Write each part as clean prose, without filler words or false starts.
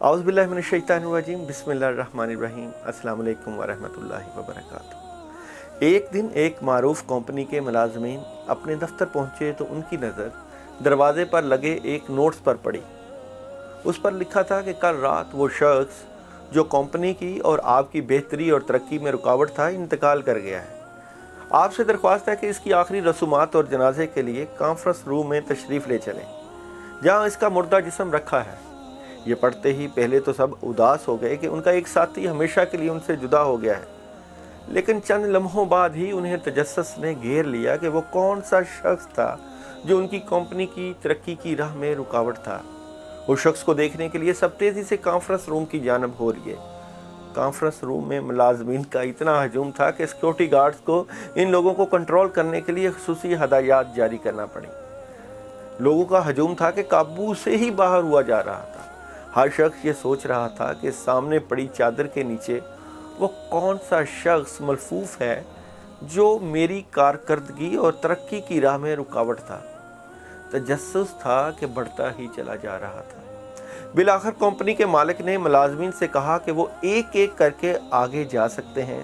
औज़ु बिल्लाहि मिनश शैतानिर रजीम बिस्मिल्लाहिर्रहमानिर्रहीम अस्सलामु अलैकुम वरहमतुल्लाहि वबरकातुहू। एक दिन एक मारूफ कंपनी के मुलाज़मीन अपने दफ्तर पहुंचे तो उनकी नज़र दरवाजे पर लगे एक नोट्स पर पड़ी। उस पर लिखा था कि कल रात वो शख्स जो कंपनी की और आपकी बेहतरी और तरक्की में रुकावट था, इंतकाल कर गया है। आपसे दरख्वास्त है कि इसकी आखिरी रसूमात और जनाजे के लिए कॉन्फ्रेंस रूम में तशरीफ़ ले चलें, जहाँ इसका मुर्दा जिस्म रखा है। ये पढ़ते ही पहले तो सब उदास हो गए कि उनका एक साथी हमेशा के लिए उनसे जुदा हो गया है, लेकिन चंद लम्हों बाद ही उन्हें तजस्सुस ने घेर लिया कि वो कौन सा शख्स था जो उनकी कंपनी की तरक्की की राह में रुकावट था। उस शख्स को देखने के लिए सब तेज़ी से कॉन्फ्रेंस रूम की जानब हो लिए। कॉन्फ्रेंस रूम में मुलाजमीन का इतना हजूम था कि सिक्योरिटी गार्ड्स को इन लोगों को कंट्रोल करने के लिए खुसूसी हदायत जारी करना पड़ी। लोगों का हजूम था कि काबू से ही बाहर हुआ जा रहा था। हर शख्स ये सोच रहा था कि सामने पड़ी चादर के नीचे वो कौन सा शख्स मलफूफ है जो मेरी कारकर्दगी और तरक्की की राह में रुकावट था। तजस्सुस था कि बढ़ता ही चला जा रहा था। बिलाखिर कंपनी के मालिक ने मुलाजमीन से कहा कि वो एक एक करके आगे जा सकते हैं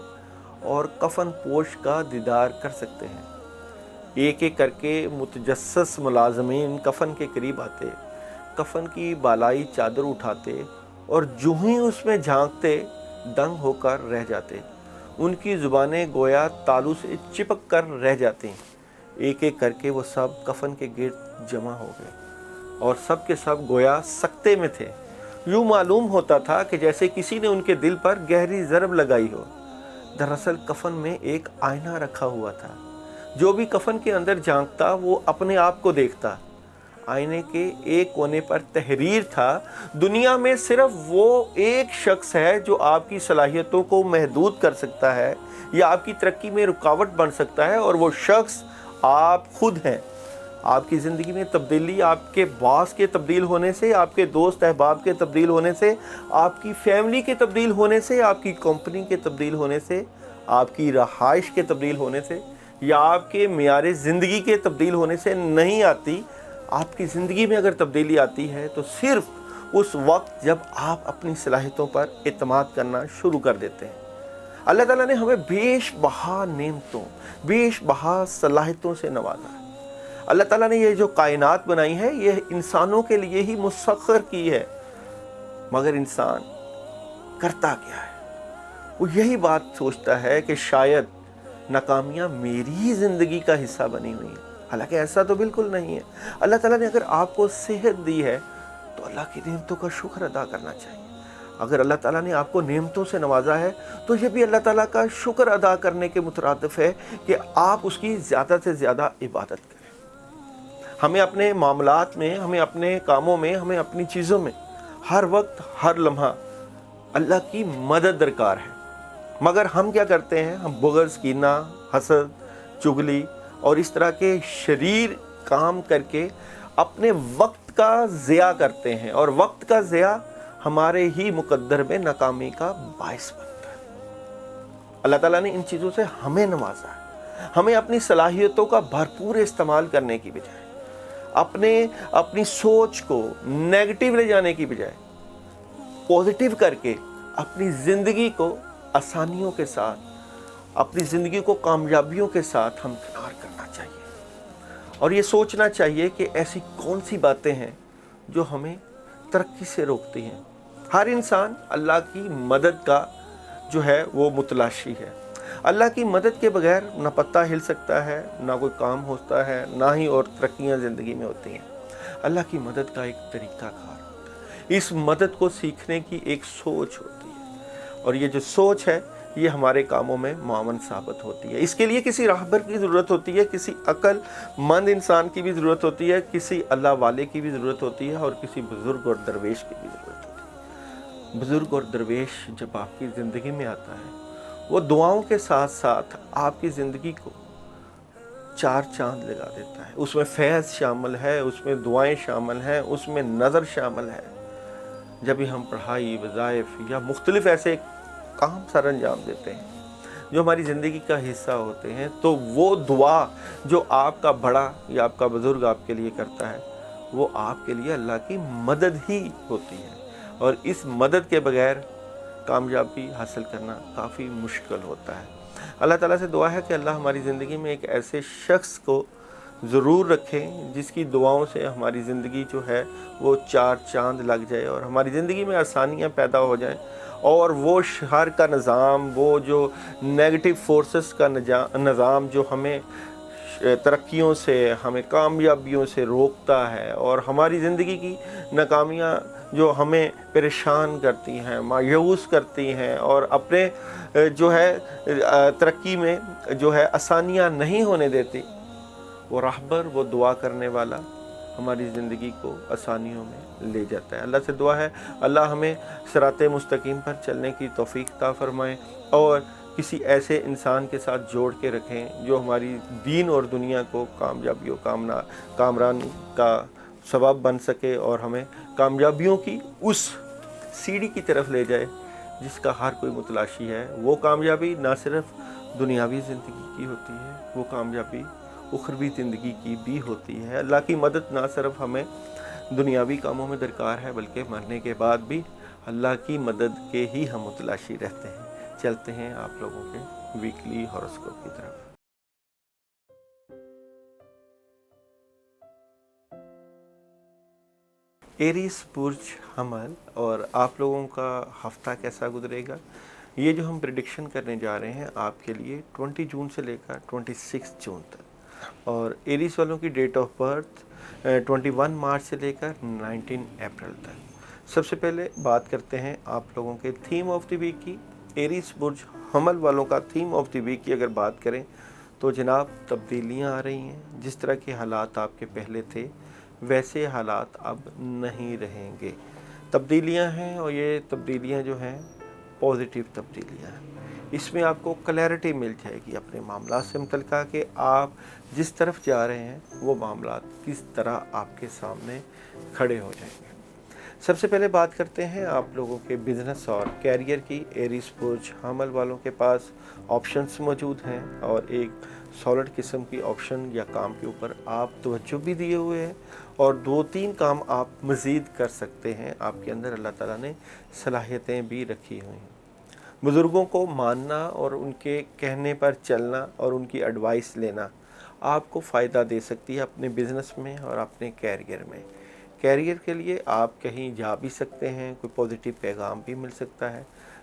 और कफन पोश का दीदार कर सकते हैं। एक एक करके मुतजस्सिस मुलाजमीन कफन के करीब आते, कफन की बालाई चादर उठाते और जो ही उसमें झांकते दंग होकर रह जाते। उनकी ज़ुबानें गोया तालू से चिपक कर रह जाती। एक एक करके वो सब कफन के गिर्द जमा हो गए और सब के सब गोया सकते में थे। यूँ मालूम होता था कि जैसे किसी ने उनके दिल पर गहरी ज़रब लगाई हो। दरअसल कफन में एक आईना रखा हुआ था। जो भी कफन के अंदर झांकता वो अपने आप को देखता। आईने के एक कोने पर तहरीर था, दुनिया में सिर्फ वो एक शख्स है जो आपकी सलाहियतों को महदूद कर सकता है या आपकी तरक्की में रुकावट बन सकता है, और वो शख्स आप खुद हैं। आपकी ज़िंदगी में तब्दीली आपके बॉस के तब्दील होने से, आपके दोस्त अहबाब के तब्दील होने से, आपकी फैमिली के तब्दील होने से, आपकी कंपनी के तब्दील होने से, आपकी रहाइश के तब्दील होने से या आपके मियारे ज़िंदगी के तब्दील होने से नहीं आती। आपकी ज़िंदगी में अगर तब्दीली आती है तो सिर्फ उस वक्त जब आप अपनी सलाहियतों पर एतमाद करना शुरू कर देते हैं। अल्लाह ताला ने हमें बेशबहा नेमतों, बेशबहा सलाहियतों से नवाजा है। अल्लाह ताला ने ये जो कायनात बनाई है ये इंसानों के लिए ही मुसख्खर की है, मगर इंसान करता क्या है? वो यही बात सोचता है कि शायद नाकामियाँ मेरी ही ज़िंदगी का हिस्सा बनी हुई हैं। हालांकि ऐसा तो बिल्कुल नहीं है। अल्लाह ताला ने अगर आपको सेहत दी है तो अल्लाह की नेमतों का शुक्र अदा करना चाहिए। अगर अल्लाह ताला ने आपको नेमतों से नवाजा है तो ये भी अल्लाह ताला का शुक्र अदा करने के मुतरादिफ है कि आप उसकी ज़्यादा से ज़्यादा इबादत करें। हमें अपने मामलात में, हमें अपने कामों में, हमें अपनी चीज़ों में हर वक्त हर लम्हा अल्लाह की मदद दरकार है। मगर हम क्या करते हैं? हम बुग़्ज़, कीना, हसद, चुगली और इस तरह के शरीर काम करके अपने वक्त का ज़िया करते हैं, और वक्त का ज़िया हमारे ही मुकद्दर में नाकामी का बायस बनता है। अल्लाह ताला ने इन चीज़ों से हमें नवाजा है। हमें अपनी सलाहियतों का भरपूर इस्तेमाल करने की बजाय, अपनी सोच को नेगेटिव ले जाने की बजाय पॉजिटिव करके अपनी ज़िंदगी को आसानियों के साथ, अपनी ज़िंदगी को कामयाबियों के साथ हमकिनार करना चाहिए। और ये सोचना चाहिए कि ऐसी कौन सी बातें हैं जो हमें तरक्की से रोकती हैं। हर इंसान अल्लाह की मदद का जो है वो मुतलाशी है। अल्लाह की मदद के बगैर ना पत्ता हिल सकता है, ना कोई काम होता है, ना ही और तरक्कियाँ ज़िंदगी में होती हैं। अल्लाह की मदद का एक तरीक़ाकार होता है। इस मदद को सीखने की एक सोच होती है, और ये जो सोच है ये हमारे कामों में मुआवन साबित होती है। इसके लिए किसी राहबर की ज़रूरत होती है, किसी अक्लमंद इंसान की भी ज़रूरत होती है, किसी अल्लाह वाले की भी ज़रूरत होती है, और किसी बुज़ुर्ग और दरवेश की भी ज़रूरत होती है। बुज़ुर्ग और दरवेश जब आपकी ज़िंदगी में आता है, वो दुआओं के साथ साथ आपकी ज़िंदगी को चार चांद लगा देता है। उसमें फैज़ शामिल है, उसमें दुआएँ शामिल हैं, उसमें नज़र शामिल है। जब भी हम पढ़ाई, वज़ाइफ या मुख्तलिफ़ ऐसे काम सर अंजाम देते हैं जो हमारी ज़िंदगी का हिस्सा होते हैं, तो वो दुआ जो आपका बड़ा या आपका बुज़ुर्ग आपके लिए करता है वो आपके लिए अल्लाह की मदद ही होती है। اور اس مدد کے بغیر کامیابی حاصل کرنا کافی مشکل ہوتا ہے۔ اللہ تعالیٰ سے دعا ہے کہ اللہ ہماری زندگی میں ایک ایسے شخص کو ضرور رکھیں جس کی دعاؤں سے ہماری زندگی جو ہے وہ چار چاند لگ جائے اور ہماری زندگی میں آسانیاں پیدا ہو جائیں، اور وہ شر کا نظام، وہ جو نیگیٹو فورسز کا نظام جو ہمیں ترقیوں سے، ہمیں کامیابیوں سے روکتا ہے اور ہماری زندگی کی ناکامیاں جو ہمیں پریشان کرتی ہیں، مایوس کرتی ہیں اور اپنے جو ہے ترقی میں جو ہے آسانیاں نہیں ہونے دیتی، وہ راہبر، وہ دعا کرنے والا ہماری زندگی کو آسانیوں میں لے جاتا ہے۔ اللہ سے دعا ہے اللہ ہمیں صراط مستقیم پر چلنے کی توفیق عطا فرمائے اور کسی ایسے انسان کے ساتھ جوڑ کے رکھیں جو ہماری دین اور دنیا کو کامیابی و کامرانی کا سبب بن سکے اور ہمیں کامیابیوں کی اس سیڑھی کی طرف لے جائے جس کا ہر کوئی متلاشی ہے۔ وہ کامیابی نہ صرف دنیاوی زندگی کی ہوتی ہے، وہ کامیابی اخروی زندگی کی بھی ہوتی ہے۔ اللہ کی مدد نہ صرف ہمیں دنیاوی کاموں میں درکار ہے بلکہ مرنے کے بعد بھی اللہ کی مدد کے ہی ہم متلاشی رہتے ہیں۔ چلتے ہیں آپ لوگوں کے ویکلی ہاروسکوپ کی طرف۔ ایریس برج حمل اور آپ لوگوں کا ہفتہ کیسا گزرے گا، یہ جو ہم پریڈکشن کرنے جا رہے ہیں آپ کے لیے 20 جون سے لے کر 26 جون تک، اور ایریس والوں کی ڈیٹ آف برتھ 21 مارچ سے لے کر 19 اپریل تک۔ سب سے پہلے بات کرتے ہیں آپ لوگوں کے تھیم آف دی ویک کی۔ ایریس برج حمل والوں کا تھیم آف دی ویک کی اگر بات کریں تو جناب تبدیلیاں آ رہی ہیں۔ جس طرح کے حالات آپ کے پہلے تھے ویسے حالات اب نہیں رہیں گے۔ تبدیلیاں ہیں اور یہ تبدیلیاں جو ہیں پازیٹیو تبدیلیاں ہیں۔ اس میں آپ کو کلیئرٹی مل جائے گی اپنے معاملات سے متعلقہ کہ آپ جس طرف جا رہے ہیں وہ معاملات کس طرح آپ کے سامنے کھڑے ہو جائیں گے۔ سب سے پہلے بات کرتے ہیں آپ لوگوں کے بزنس اور کیریئر کی۔ ایریس برج حمل والوں کے پاس آپشنز موجود ہیں اور ایک سالڈ قسم کی آپشن یا کام کے اوپر آپ توجہ بھی دیے ہوئے ہیں اور 2-3 کام آپ مزید کر سکتے ہیں۔ آپ کے اندر اللہ تعالیٰ نے صلاحیتیں بھی رکھی ہوئی ہیں۔ بزرگوں کو ماننا اور ان کے کہنے پر چلنا اور ان کی ایڈوائس لینا آپ کو فائدہ دے سکتی ہے اپنے بزنس میں اور اپنے کیریئر میں۔ کیریئر کے لیے آپ کہیں جا بھی سکتے ہیں، کوئی پازیٹیو پیغام بھی مل سکتا ہے،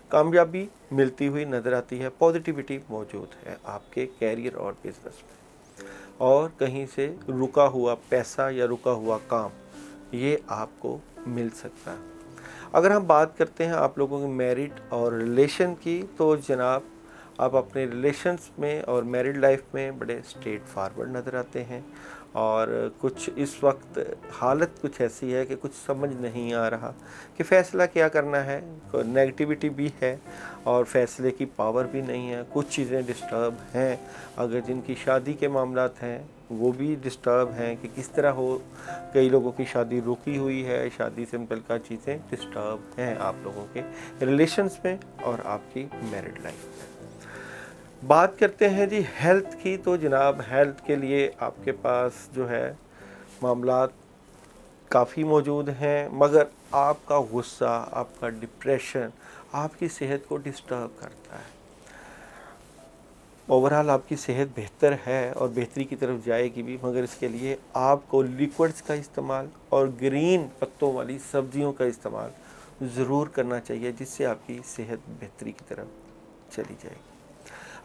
کامیابی ملتی ہوئی نظر آتی ہے، پازیٹیوٹی موجود ہے آپ کے کیریئر اور بزنس میں، اور کہیں سے رکا ہوا پیسہ یا رکا ہوا کام یہ آپ کو مل سکتا ہے۔ اگر ہم بات کرتے ہیں آپ لوگوں کے میرٹ اور ریلیشن کی تو جناب آپ اپنے ریلیشنز میں اور میرڈ لائف میں بڑے اسٹریٹ فارورڈ نظر آتے ہیں، اور کچھ اس وقت حالت کچھ ایسی ہے کہ کچھ سمجھ نہیں آ رہا کہ فیصلہ کیا کرنا ہے۔ نیگیٹیوٹی بھی ہے اور فیصلے کی پاور بھی نہیں ہے۔ کچھ چیزیں ڈسٹرب ہیں، اگر جن کی شادی کے معاملات ہیں وہ بھی ڈسٹرب ہیں کہ کس طرح ہو۔ کئی لوگوں کی شادی رکی ہوئی ہے، شادی سے متعلقہ چیزیں ڈسٹرب ہیں آپ لوگوں کے ریلیشنز میں اور آپ کی میرڈ لائف میں۔ بات کرتے ہیں جی ہیلتھ کی، تو جناب ہیلتھ کے لیے آپ کے پاس جو ہے معاملات کافی موجود ہیں، مگر آپ کا غصہ، آپ کا ڈپریشن آپ کی صحت کو ڈسٹرب کرتا ہے۔ اوورال آپ کی صحت بہتر ہے اور بہتری کی طرف جائے گی بھی، مگر اس کے لیے آپ کو لیکوڈز کا استعمال اور گرین پتوں والی سبزیوں کا استعمال ضرور کرنا چاہیے، جس سے آپ کی صحت بہتری کی طرف چلی جائے گی۔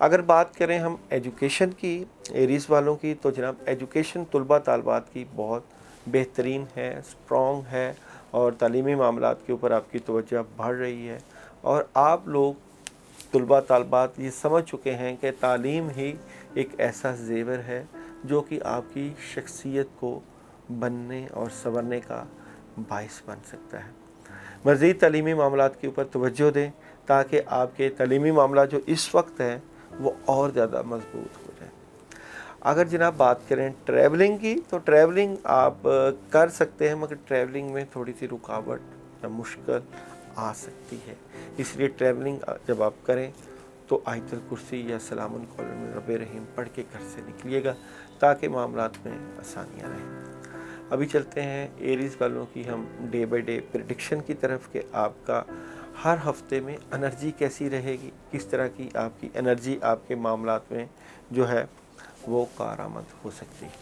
اگر بات کریں ہم ایجوکیشن کی، ایریس والوں کی، تو جناب ایجوکیشن طلباء طالبات کی بہت بہترین ہے، اسٹرانگ ہے اور تعلیمی معاملات کے اوپر آپ کی توجہ بڑھ رہی ہے، اور آپ لوگ طلباء طالبات یہ سمجھ چکے ہیں کہ تعلیم ہی ایک ایسا زیور ہے جو کہ آپ کی شخصیت کو بننے اور سنورنے کا باعث بن سکتا ہے۔ مزید تعلیمی معاملات کے اوپر توجہ دیں تاکہ آپ کے تعلیمی معاملات جو اس وقت ہیں وہ اور زیادہ مضبوط ہو جائیں۔ اگر جناب بات کریں ٹریولنگ کی، تو ٹریولنگ آپ کر سکتے ہیں، مگر ٹریولنگ میں تھوڑی سی رکاوٹ یا مشکل آ سکتی ہے۔ اس لیے ٹریولنگ جب آپ کریں تو آیت الکرسی یا سلام قولا من رب رحیم پڑھ کے گھر سے نکلیے گا تاکہ معاملات میں آسانیاں رہیں۔ अभी चलते हैं एरीज़ वालों की हम डे बाय डे प्रेडिक्शन की तरफ कि आपका हर हफ्ते में एनर्जी कैसी रहेगी, किस तरह की आपकी एनर्जी आपके मामलात में जो है वो कारआमद हो सकती है।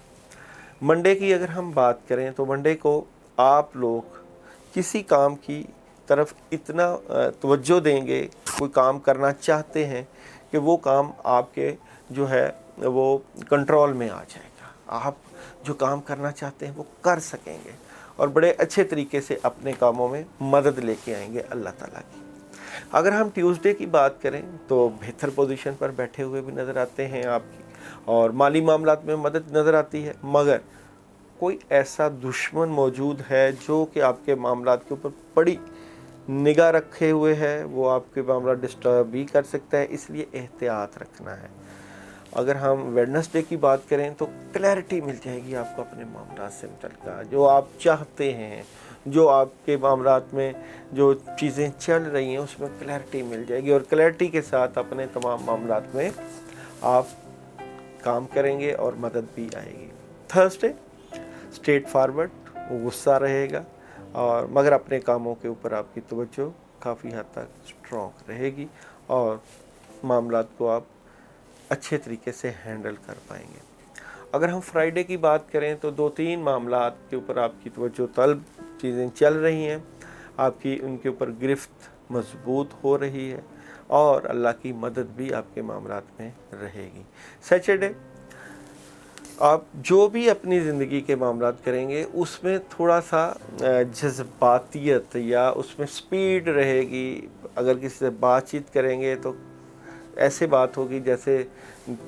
मंडे की अगर हम बात करें तो मंडे को आप लोग किसी काम की तरफ इतना तवज्जो देंगे, कोई काम करना चाहते हैं कि वो काम आपके जो है वो कंट्रोल में आ जाएगा। आप जो काम करना चाहते हैं वो कर सकेंगे और बड़े अच्छे तरीके से अपने कामों में मदद लेके आएंगे अल्लाह ताला की। अगर हम ट्यूसडे की बात करें तो बेहतर पोजीशन पर बैठे हुए भी नज़र आते हैं आपकी और माली मामलात में मदद नज़र आती है, मगर कोई ऐसा दुश्मन मौजूद है जो कि आपके मामलात के ऊपर बड़ी निगाह रखे हुए है, वो आपके मामला डिस्टर्ब भी कर सकता है, इसलिए एहतियात रखना है। अगर हम वेडनेसडे की बात करें तो क्लैरिटी मिल जाएगी आपको अपने मामला से मुतल्लिक़, जो आप चाहते हैं, जो आपके मामलात में जो चीज़ें चल रही हैं उसमें क्लैरिटी मिल जाएगी और क्लैरिटी के साथ अपने तमाम मामलात में आप काम करेंगे और मदद भी आएगी। थर्सडे स्ट्रेट फॉरवर्ड, गुस्सा रहेगा और मगर अपने कामों के ऊपर आपकी तवज्जो काफ़ी हद तक स्ट्रॉन्ग रहेगी और मामलात को आप अच्छे तरीके से हैंडल कर पाएंगे। अगर हम फ्राइडे की बात करें तो 2-3 मामलात के ऊपर आपकी तवज्जो तलब चीज़ें चल रही हैं, आपकी उनके ऊपर गिरफ्त मजबूत हो रही है और अल्लाह की मदद भी आपके मामलात में रहेगी। सैटरडे आप जो भी अपनी ज़िंदगी के मामलात करेंगे उसमें थोड़ा सा जज्बातियत या उसमें स्पीड रहेगी। अगर किसी से बातचीत करेंगे तो ऐसे बात होगी जैसे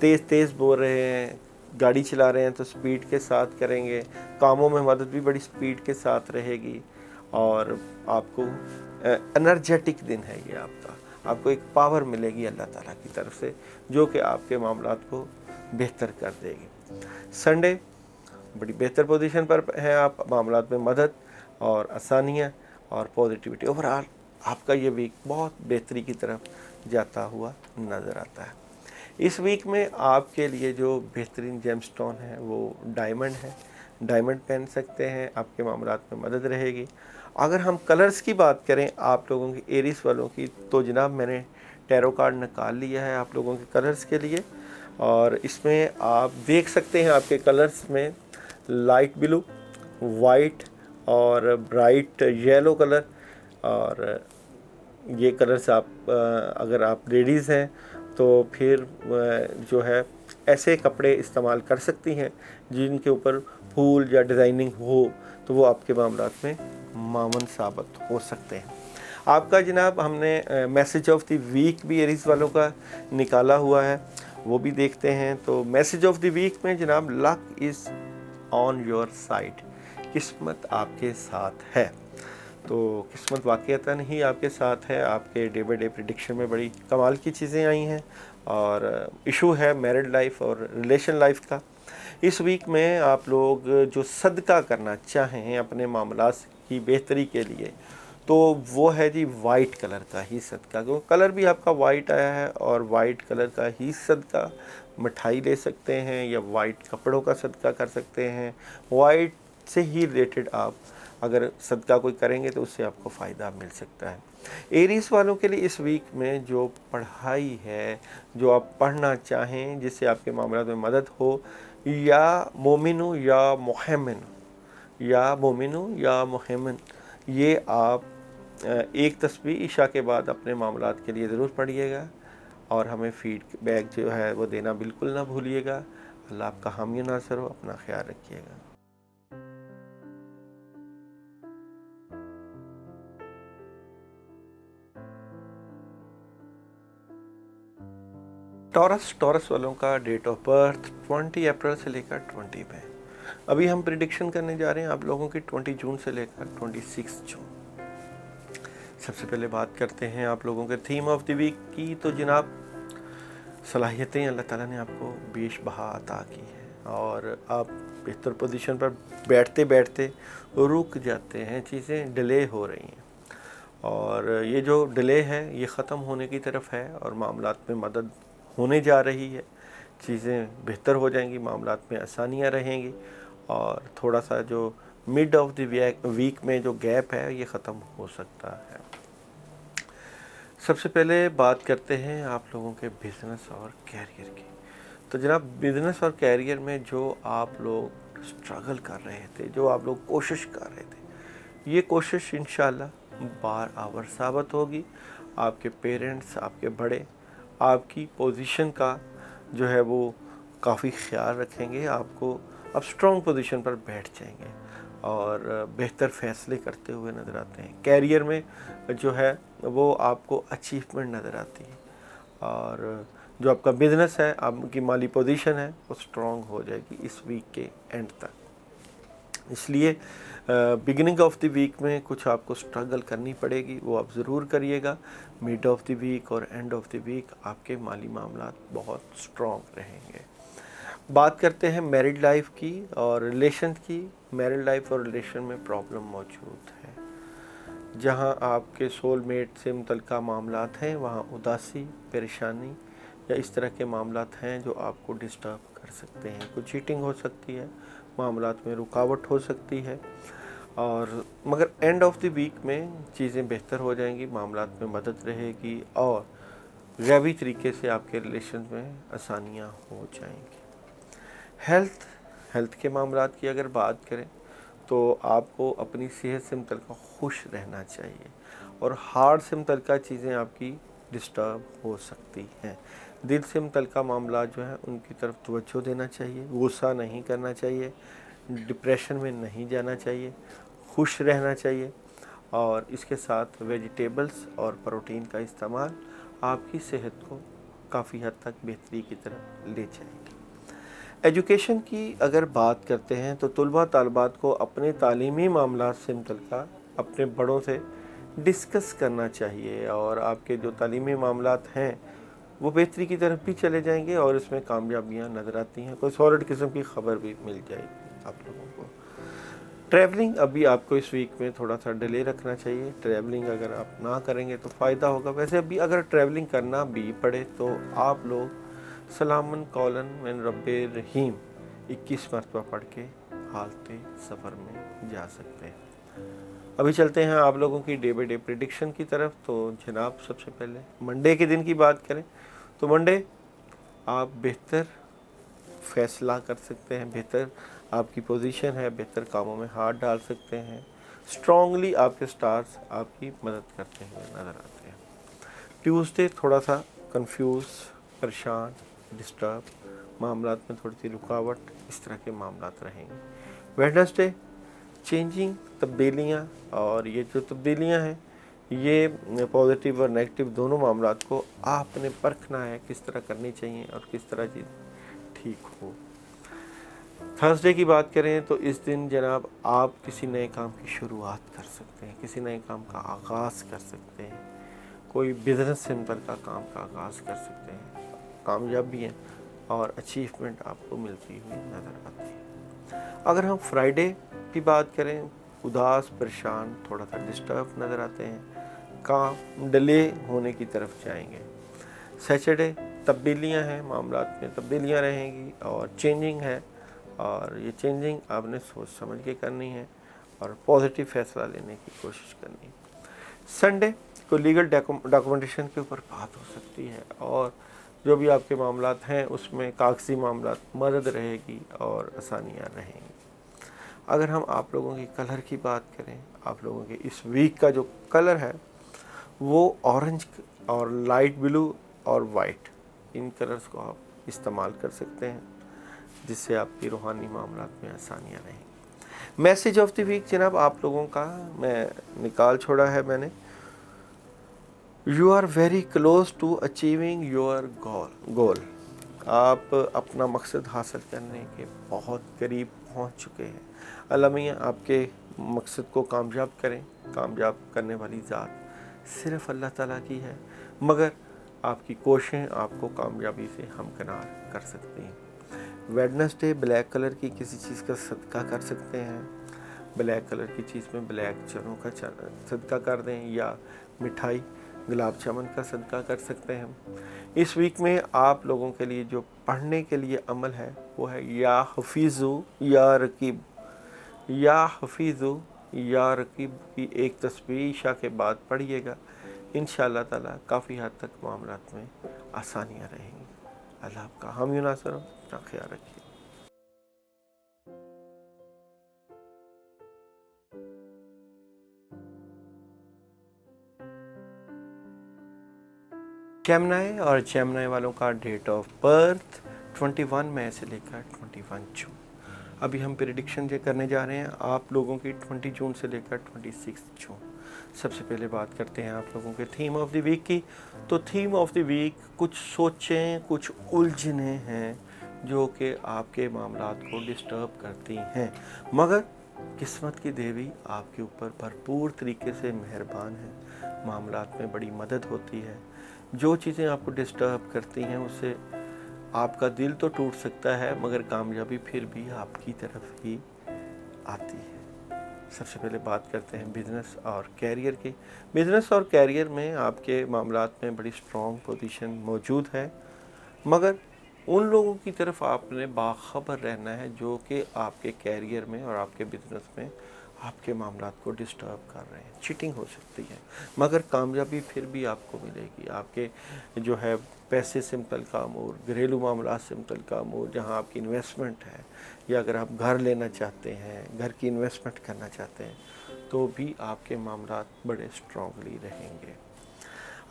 तेज़ तेज़ बोल रहे हैं, गाड़ी चला रहे हैं तो स्पीड के साथ करेंगे। कामों में मदद भी बड़ी स्पीड के साथ रहेगी और आपको एनर्जेटिक दिन है ये आपको एक पावर मिलेगी अल्लाह ताला की तरफ से जो कि आपके मामलात को बेहतर कर देगी। संडे बड़ी बेहतर पोजीशन पर है आप, मामलात में मदद और आसानियाँ और पॉजिटिविटी, ओवरऑल आपका ये वीक बहुत बेहतरी की तरफ जाता हुआ नज़र आता है। इस वीक में आपके लिए जो बेहतरीन जेमस्टोन है वो डायमंड है, डायमंड पहन सकते हैं, आपके मामलात में मदद रहेगी। अगर हम कलर्स की बात करें आप लोगों की एरीज वालों की तो जनाब मैंने टैरो कार्ड निकाल लिया है आप लोगों के कलर्स के लिए और इसमें आप देख सकते हैं आपके कलर्स में लाइट ब्लू, वाइट और ब्राइट येलो कलर और ये कलर्स आप अगर आप लेडीज़ हैं तो फिर जो है ऐसे कपड़े इस्तेमाल कर सकती हैं जिनके ऊपर फूल या डिज़ाइनिंग हो तो वो आपके मामलात में मामून साबित हो सकते हैं। आपका जनाब हमने मैसेज ऑफ द वीक भी एरीज वालों का निकाला हुआ है, वो भी देखते हैं। तो मैसेज ऑफ द वीक में जनाब luck is on your side, किस्मत आपके साथ है। तो किस्मत वाक़ईतन ही आपके साथ है। आपके डे बाय डे प्रेडिक्शन में बड़ी कमाल की चीज़ें आई हैं और इशू है मैरिड लाइफ और रिलेशन लाइफ का। इस वीक में आप लोग जो सदका करना चाहें अपने मामलात की बेहतरी के लिए तो वो है जी वाइट कलर का ही सदका, क्योंकि कलर भी आपका वाइट आया है और वाइट कलर का ही सदका मिठाई ले सकते हैं या वाइट कपड़ों का सदका कर सकते हैं। वाइट से ही रिलेटेड आप अगर सदका कोई करेंगे तो उससे आपको फ़ायदा मिल सकता है। एरीज वालों के लिए इस वीक में जो पढ़ाई है, जो आप पढ़ना चाहें जिससे आपके मामला में मदद हो, या मोमिनु या मोहम्मन, ये आप एक तस्बीह इशा के बाद अपने मामलात के लिए ज़रूर पढ़िएगा और हमें फीडबैक जो है वो देना बिल्कुल ना भूलिएगा। अल्लाह आपका हामी नासर हो, अपना ख्याल रखिएगा। टॉरस वालों का डेट ऑफ बर्थ 20 अप्रैल से लेकर 20 मई। अभी हम प्रिडिक्शन करने जा रहे हैं आप लोगों की 20 जून से लेकर 26 जून। सबसे पहले बात करते हैं आप लोगों के थीम ऑफ द वीक की। तो जनाब सलाहियतें अल्लाह ताला ने आपको बेशबहा अता की है और आप बेहतर पोजीशन पर बैठते बैठते रुक जाते हैं, चीज़ें डिले हो रही हैं और ये जो डिले है ये ख़त्म होने की तरफ है और मामलात में मदद होने जा रही है, चीज़ें बेहतर हो जाएंगी, मामलात में आसानियाँ रहेंगी और थोड़ा सा जो मिड ऑफ द वीक में जो गैप है ये ख़त्म हो सकता है। सबसे पहले बात करते हैं आप लोगों के बिज़नेस और कैरियर की। तो जनाब, बिज़नेस और कैरियर में जो आप लोग स्ट्रगल कर रहे थे, जो आप लोग कोशिश कर रहे थे, ये कोशिश इंशाल्लाह बार आवर साबित होगी। आपके पेरेंट्स, आपके बड़े आपकी पोजीशन का जो है वो काफ़ी ख्याल रखेंगे, आपको अब स्ट्रॉन्ग पोजीशन पर बैठ जाएंगे और बेहतर फैसले करते हुए नज़र आते हैं। कैरियर में जो है वो आपको अचीवमेंट नज़र आती है और जो आपका बिज़नेस है, आपकी माली पोजीशन है, वो स्ट्रॉन्ग हो जाएगी इस वीक के एंड तक। इसलिए बिगिनिंग ऑफ द वीक में कुछ आपको स्ट्रगल करनी पड़ेगी, वो आप ज़रूर करिएगा। मिड ऑफ द वीक और एंड ऑफ द वीक आपके माली मामला बहुत स्ट्रॉन्ग रहेंगे। बात करते हैं मैरिड लाइफ की और रिलेशन की। मैरिड लाइफ और रिलेशन में प्रॉब्लम मौजूद है। जहां आपके सोलमेट से मुतल्लिका मामलात हैं, वहां उदासी, परेशानी या इस तरह के मामलात हैं जो आपको डिस्टर्ब कर सकते हैं। कुछ चीटिंग हो सकती है, मामलात में रुकावट हो सकती है और मगर एंड ऑफ द वीक में चीज़ें बेहतर हो जाएंगी, मामलात में मदद रहेगी और गैबी तरीके से आपके रिलेशन में आसानियाँ हो जाएंगी। हेल्थ के मामलात की अगर बात करें तो आपको अपनी सेहत से मुतल्लिका खुश रहना चाहिए और हार्ट से मुतल्लिका चीज़ें आपकी डिस्टर्ब हो सकती हैं। दिल से मुतल्लिका मामला जो है उनकी तरफ तवज्जो देना चाहिए, गुस्सा नहीं करना चाहिए, डिप्रेशन में नहीं जाना चाहिए, खुश रहना चाहिए और इसके साथ वेजिटेबल्स और प्रोटीन का इस्तेमाल आपकी सेहत को काफ़ी हद तक बेहतरी की तरफ ले जाएगी। एजुकेशन की अगर बात करते हैं तो तलबा तालिबात को अपने तालीमी मामला से मुतल्लिका अपने बड़ों से डिस्कस करना चाहिए और आपके जो तालीमी मामलात हैं वो बेहतरी की तरफ भी चले जाएंगे और इसमें कामयाबियां नज़र आती हैं। कोई सॉलिड किस्म की ख़बर भी मिल जाएगी आप लोगों को। ट्रैवलिंग अभी आपको इस वीक में थोड़ा सा डिले रखना चाहिए। ट्रैवलिंग अगर आप ना करेंगे तो फ़ायदा होगा। वैसे अभी अगर ट्रैवलिंग करना भी पड़े तो आप लोग सलामन कौलन मिन रब्बे रहीम 21 मरतबा पढ़ के हालते सफ़र में जा सकते हैं। अभी चलते हैं आप लोगों की डे बाई डे प्रिडिक्शन की तरफ। तो जनाब, सबसे पहले मंडे के दिन की बात करें तो मंडे आप बेहतर फैसला कर सकते हैं, बेहतर आपकी पोजीशन है, बेहतर कामों में हाथ डाल सकते हैं। स्ट्रांगली आपके स्टार्स आपकी मदद करते हुए नज़र आते हैं। ट्यूसडे थोड़ा सा कंफ्यूज, परेशान, डिस्टर्ब, मामलात में थोड़ी सी रुकावट, इस तरह के मामलात रहेंगे। वेडनेसडे चेंजिंग, तब्दीलियाँ, और ये जो तब्दीलियाँ हैं ये पॉजिटिव और नेगेटिव दोनों मामलात को आपने परखना है किस तरह करनी चाहिए और किस तरह चीज़ ठीक हो। थर्सडे की बात करें तो इस दिन जनाब आप किसी नए काम की शुरुआत कर सकते हैं, किसी नए काम का आगाज़ कर सकते हैं, कोई बिज़नेस सेंटर का काम का आगाज़ कर सकते हैं। कामयाब भी हैं और अचीवमेंट आपको मिलती हुई नज़र आती है। अगर हम फ्राइडे की बात करें, उदास, परेशान, थोड़ा सा डिस्टर्ब नज़र आते हैं, काम डिले होने की तरफ जाएंगे। सैटरडे तब्दीलियां हैं, मामलात में तब्दीलियां रहेंगी और चेंजिंग है और ये चेंजिंग आपने सोच समझ के करनी है और पॉजिटिव फैसला लेने की कोशिश करनी है। संडे को लीगल डॉक्यूमेंटेशन के ऊपर बात हो सकती है और जो भी आपके मामलात हैं उसमें कागजी मामलात मदद रहेगी और आसानियाँ रहेंगी। अगर हम आप लोगों की कलर की बात करें, आप लोगों के इस वीक का जो कलर है वो ऑरेंज और लाइट ब्लू और वाइट, इन कलर्स को आप इस्तेमाल कर सकते हैं जिससे आपकी रूहानी मामलात में आसानियाँ रहेंगी। मैसेज ऑफ द वीक जनाब आप लोगों का मैं निकाल छोड़ा है मैंने। You are very close to achieving your goal. आप अपना मकसद हासिल करने के बहुत करीब पहुंच चुके हैं। अल्लाह मियां आपके मकसद को कामयाब करें। कामयाब करने वाली ज़ात सिर्फ़ अल्लाह ताला की है, मगर आपकी कोशिशें आपको कामयाबी से हमकिनार कर सकती हैं। वेडनेसडे ब्लैक कलर की किसी चीज़ का सदका कर सकते हैं। ब्लैक कलर की चीज़ में ब्लैक चनों का सदका कर दें या मिठाई गुलाब जामुन का सदका कर सकते हैं। इस वीक में आप लोगों के लिए जो पढ़ने के लिए अमल है वो है या हफीज़ु या रकीब। या हफीज़ु या रकीब की एक तस्बीह इशा के बाद पढ़िएगा, इंशाअल्लाह ताला काफ़ी हद तक मामलात में आसानियाँ रहेंगी। अल्लाह आपका हामी नासर हो, अपना ख्याल रखिए। जेमिनी और जेमिनी वालों का डेट ऑफ बर्थ 21 मई से लेकर 21 जून। अभी हम प्रेडिक्शन जो करने जा रहे हैं आप लोगों की 20 जून से लेकर 26 जून। सबसे पहले बात करते हैं आप लोगों के थीम ऑफ द वीक की। तो थीम ऑफ द वीक कुछ सोचें, कुछ उलझने हैं जो कि आपके मामलात को डिस्टर्ब करती हैं, मगर किस्मत की देवी आपके ऊपर भरपूर तरीके से मेहरबान है। मामलात में बड़ी मदद होती है। जो चीज़ें आपको डिस्टर्ब करती हैं उससे आपका दिल तो टूट सकता है, मगर कामयाबी फिर भी आपकी तरफ ही आती है। सबसे पहले बात करते हैं बिज़नेस और कैरियर की। बिज़नेस और कैरियर में आपके मामलात में बड़ी स्ट्रॉन्ग पोजीशन मौजूद है, मगर उन लोगों की तरफ आपने बाखबर रहना है जो कि आपके कैरियर में और आपके बिज़नेस में आपके मामलात को डिस्टर्ब कर रहे हैं। चीटिंग हो सकती है, मगर कामयाबी फिर भी आपको मिलेगी। आपके जो है पैसे से मुतल्लिक़ अमूर, घरेलू मामलात से मुतल्लिक़ अमूर, जहाँ आपकी इन्वेस्टमेंट है, या अगर आप घर लेना चाहते हैं, घर की इन्वेस्टमेंट करना चाहते हैं, तो भी आपके मामलात बड़े स्ट्रॉन्गली रहेंगे।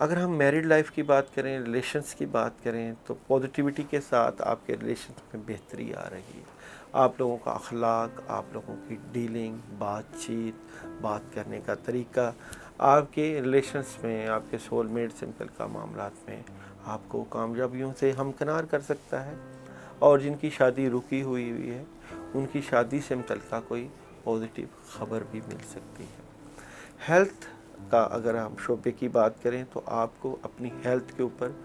अगर हम मैरिड लाइफ की बात करें, रिलेशंस की बात करें, तो पॉजिटिविटी के साथ आपके रिलेशंस में बेहतरी आ रही है। आप लोगों का अखलाक, आप लोगों की डीलिंग, बातचीत, बात करने का तरीका, आपके रिलेशंस में आपके सोलमेट से मुतल्लिक़ मामलात में आपको कामयाबियों से हमकिनार कर सकता है। और जिनकी शादी रुकी हुई है उनकी शादी से मुतल्लिक़ कोई पॉजिटिव ख़बर भी मिल सकती है। हेल्थ का अगर हम शोबे की बात करें तो आपको अपनी हेल्थ के ऊपर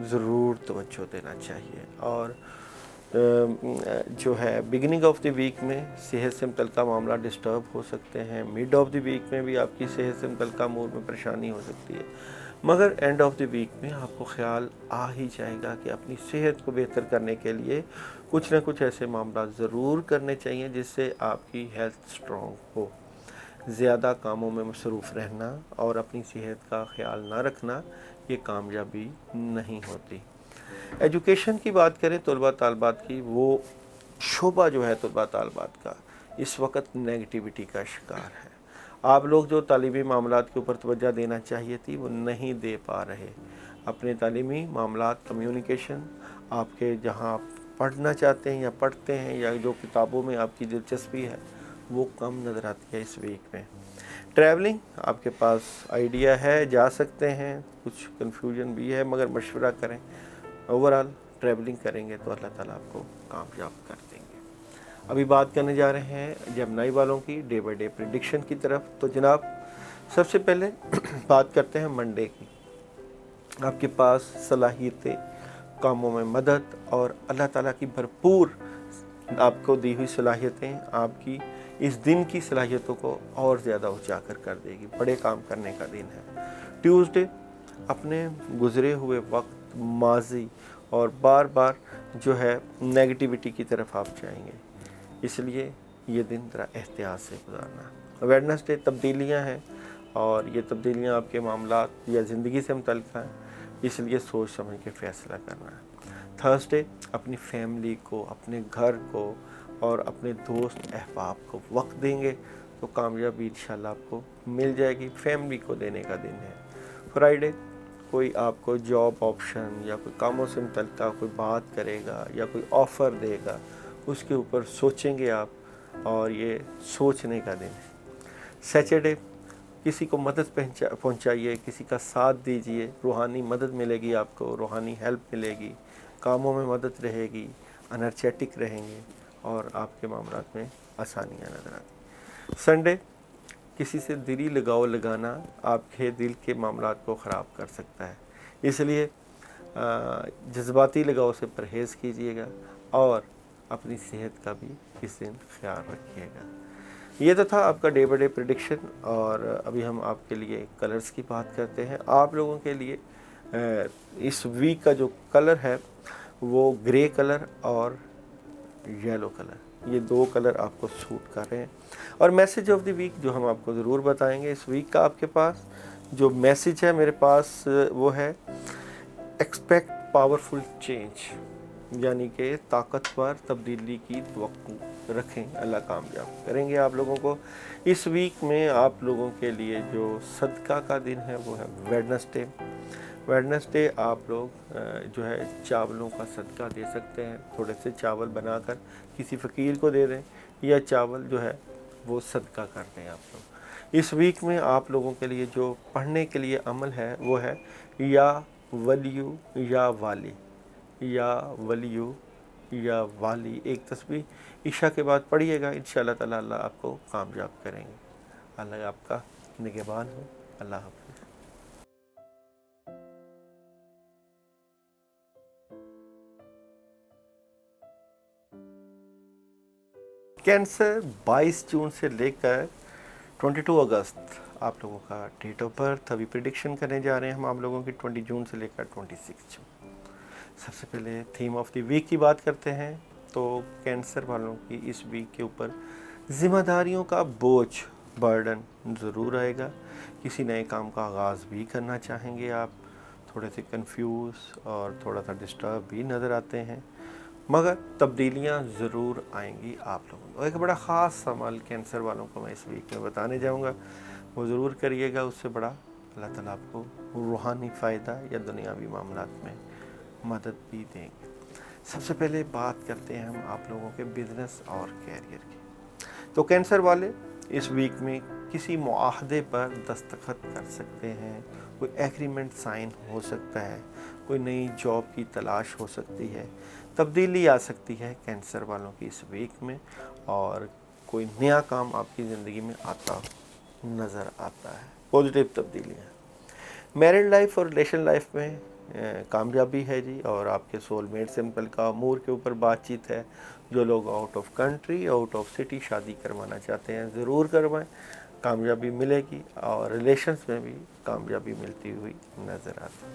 ज़रूर तवज्जो देना चाहिए। और जो है बिगिनिंग ऑफ द वीक में सेहत से मुतल्लिक़ मामला डिस्टर्ब हो सकते हैं, मिड ऑफ द वीक में भी आपकी सेहत से मुतल्लिक़ अमूर में परेशानी हो सकती है, मगर एंड ऑफ द वीक में आपको ख्याल आ ही जाएगा कि अपनी सेहत को बेहतर करने के लिए कुछ ना कुछ ऐसे मामला ज़रूर करने चाहिए जिससे आपकी हेल्थ स्ट्रॉन्ग हो। ज़्यादा कामों में मसरूफ़ रहना और अपनी सेहत का ख्याल ना रखना ये कामयाबी नहीं होती। एजुकेशन की बात करें तलबा तालबात की, वो शोबा जो है तलबा तालबात का इस वक्त नेगेटिविटी का शिकार है। आप लोग जो तालीमी मामलात के ऊपर तवज्जो देना चाहिए थी वो नहीं दे पा रहे। अपने तालीमी मामलात, कम्युनिकेशन, आपके जहाँ आप पढ़ना चाहते हैं या पढ़ते हैं या जो किताबों में आपकी दिलचस्पी है वो कम नज़र आती है इस वीक में। ट्रैवलिंग आपके पास आइडिया है, जा सकते हैं, कुछ कन्फ्यूजन भी है, मगर मशवरा करें। ओवरऑल ट्रैवलिंग करेंगे तो अल्लाह ताला आपको कामयाब कर देंगे। अभी बात करने जा रहे हैं जेमिनी वालों की डे बाय डे प्रेडिक्शन की तरफ। तो जनाब सबसे पहले बात करते हैं मंडे की। आपके पास सलाहियतें, कामों में मदद और अल्लाह ताला की भरपूर आपको दी हुई सलाहियतें आपकी इस दिन की सलाहियतों को और ज़्यादा उजागर कर देगी। बड़े काम करने का दिन है। ट्यूसडे अपने गुज़रे हुए वक्त, माजी और बार बार जो है नेगेटिविटी की तरफ आप जाएंगे, इसलिए ये दिन ज़रा एहतियात से गुजारना। वेडनेसडे तब्दीलियां हैं और ये तब्दीलियां आपके मामलात या ज़िंदगी से मुतल्लिक़ हैं, इसलिए सोच समझ के फ़ैसला करना है। थर्सडे अपनी फैमिली को, अपने घर को और अपने दोस्त अहबाब को वक्त देंगे तो कामयाबी इंशाल्लाह आपको मिल जाएगी। फैमिली को देने का दिन है। फ्राइडे कोई आपको जॉब ऑप्शन या कोई कामों से मुतल्लिक़ कोई बात करेगा या कोई ऑफ़र देगा, उसके ऊपर सोचेंगे आप और ये सोचने का दिन है। सैटरडे किसी को मदद पहुंचाइए, किसी का साथ दीजिए, रूहानी मदद मिलेगी आपको, रूहानी हेल्प मिलेगी, कामों में मदद रहेगी, एनर्जेटिक रहेंगे और आपके मामलात में आसानियाँ नज़र आती। संडे किसी से दिली लगाव लगाना आपके दिल के मामलात को ख़राब कर सकता है, इसलिए जज्बाती लगाव से परहेज़ कीजिएगा और अपनी सेहत का भी इस दिन ख्याल रखिएगा। ये तो था आपका डे बाय डे प्रेडिक्शन। और अभी हम आपके लिए कलर्स की बात करते हैं। आप लोगों के लिए इस वीक का जो कलर है वो ग्रे कलर और येलो कलर। یہ 2 کلر آپ کو سوٹ کر رہے ہیں. اور میسیج آف دی ویک جو ہم آپ کو ضرور بتائیں گے اس ویک کا، آپ کے پاس جو میسیج ہے میرے پاس وہ ہے ایکسپیکٹ پاورفل چینج، یعنی کہ طاقتور تبدیلی کی توقع رکھیں، اللہ کامیاب کریں گے آپ لوگوں کو. اس ویک میں آپ لوگوں کے لیے جو صدقہ کا دن ہے وہ ہے ویڈنسڈے. آپ لوگ جو ہے چاولوں کا صدقہ دے سکتے ہیں. تھوڑے سے چاول بنا کر کسی فقیر کو دے دیں، یا چاول جو ہے وہ صدقہ کر دیں آپ لوگ. اس ویک میں آپ لوگوں کے لیے جو پڑھنے کے لیے عمل ہے وہ ہے یا ولیو یا والی، یا ولیو یا والی. ایک تسبیح عشاء کے بعد پڑھیے گا، انشاءاللہ تعالی اللہ آپ کو کامیاب کریں گے. اللہ آپ کا نگہبان ہو. اللہ حافظ. کینسر 22 جون سے لے کر 22 اگست آپ لوگوں کا ڈیٹ آف برتھ. ابھی پریڈکشن کرنے جا رہے ہیں ہم آپ لوگوں کی 20 جون سے لے کر 26 جون. سب سے پہلے تھیم آف دی ویک کی بات کرتے ہیں. تو کینسر والوں کی اس ویک کے اوپر ذمہ داریوں کا بوجھ، برڈن ضرور آئے گا. کسی نئے کام کا آغاز بھی کرنا چاہیں گے آپ. تھوڑے سے کنفیوز اور تھوڑا سا ڈسٹرب بھی نظر آتے ہیں، مگر تبدیلیاں ضرور آئیں گی آپ لوگوں کو. ایک بڑا خاص عمل کینسر والوں کو میں اس ویک میں بتانے جاؤں گا، وہ ضرور کریے گا. اس سے بڑا اللہ تعالیٰ آپ کو روحانی فائدہ یا دنیاوی معاملات میں مدد بھی دیں گے. سب سے پہلے بات کرتے ہیں ہم آپ لوگوں کے بزنس اور کیریئر کی. تو کینسر والے اس ویک میں کسی معاہدے پر دستخط کر سکتے ہیں، کوئی ایگریمنٹ سائن ہو سکتا ہے، کوئی نئی جاب کی تلاش ہو سکتی ہے. تبدیلی آ سکتی ہے کینسر والوں کی اس ویک میں، اور کوئی نیا کام آپ کی زندگی میں آتا نظر آتا ہے. پازیٹیو تبدیلیاں. میرڈ لائف اور ریلیشن لائف میں کامیابی ہے جی، اور آپ کے سول میٹ سے متعلقہ امور کے اوپر بات چیت ہے. جو لوگ out of country, out of city شادی کروانا چاہتے ہیں ضرور کروائیں، کامیابی ملے گی. اور ریلیشنز میں بھی کامیابی ملتی ہوئی نظر آتی ہے.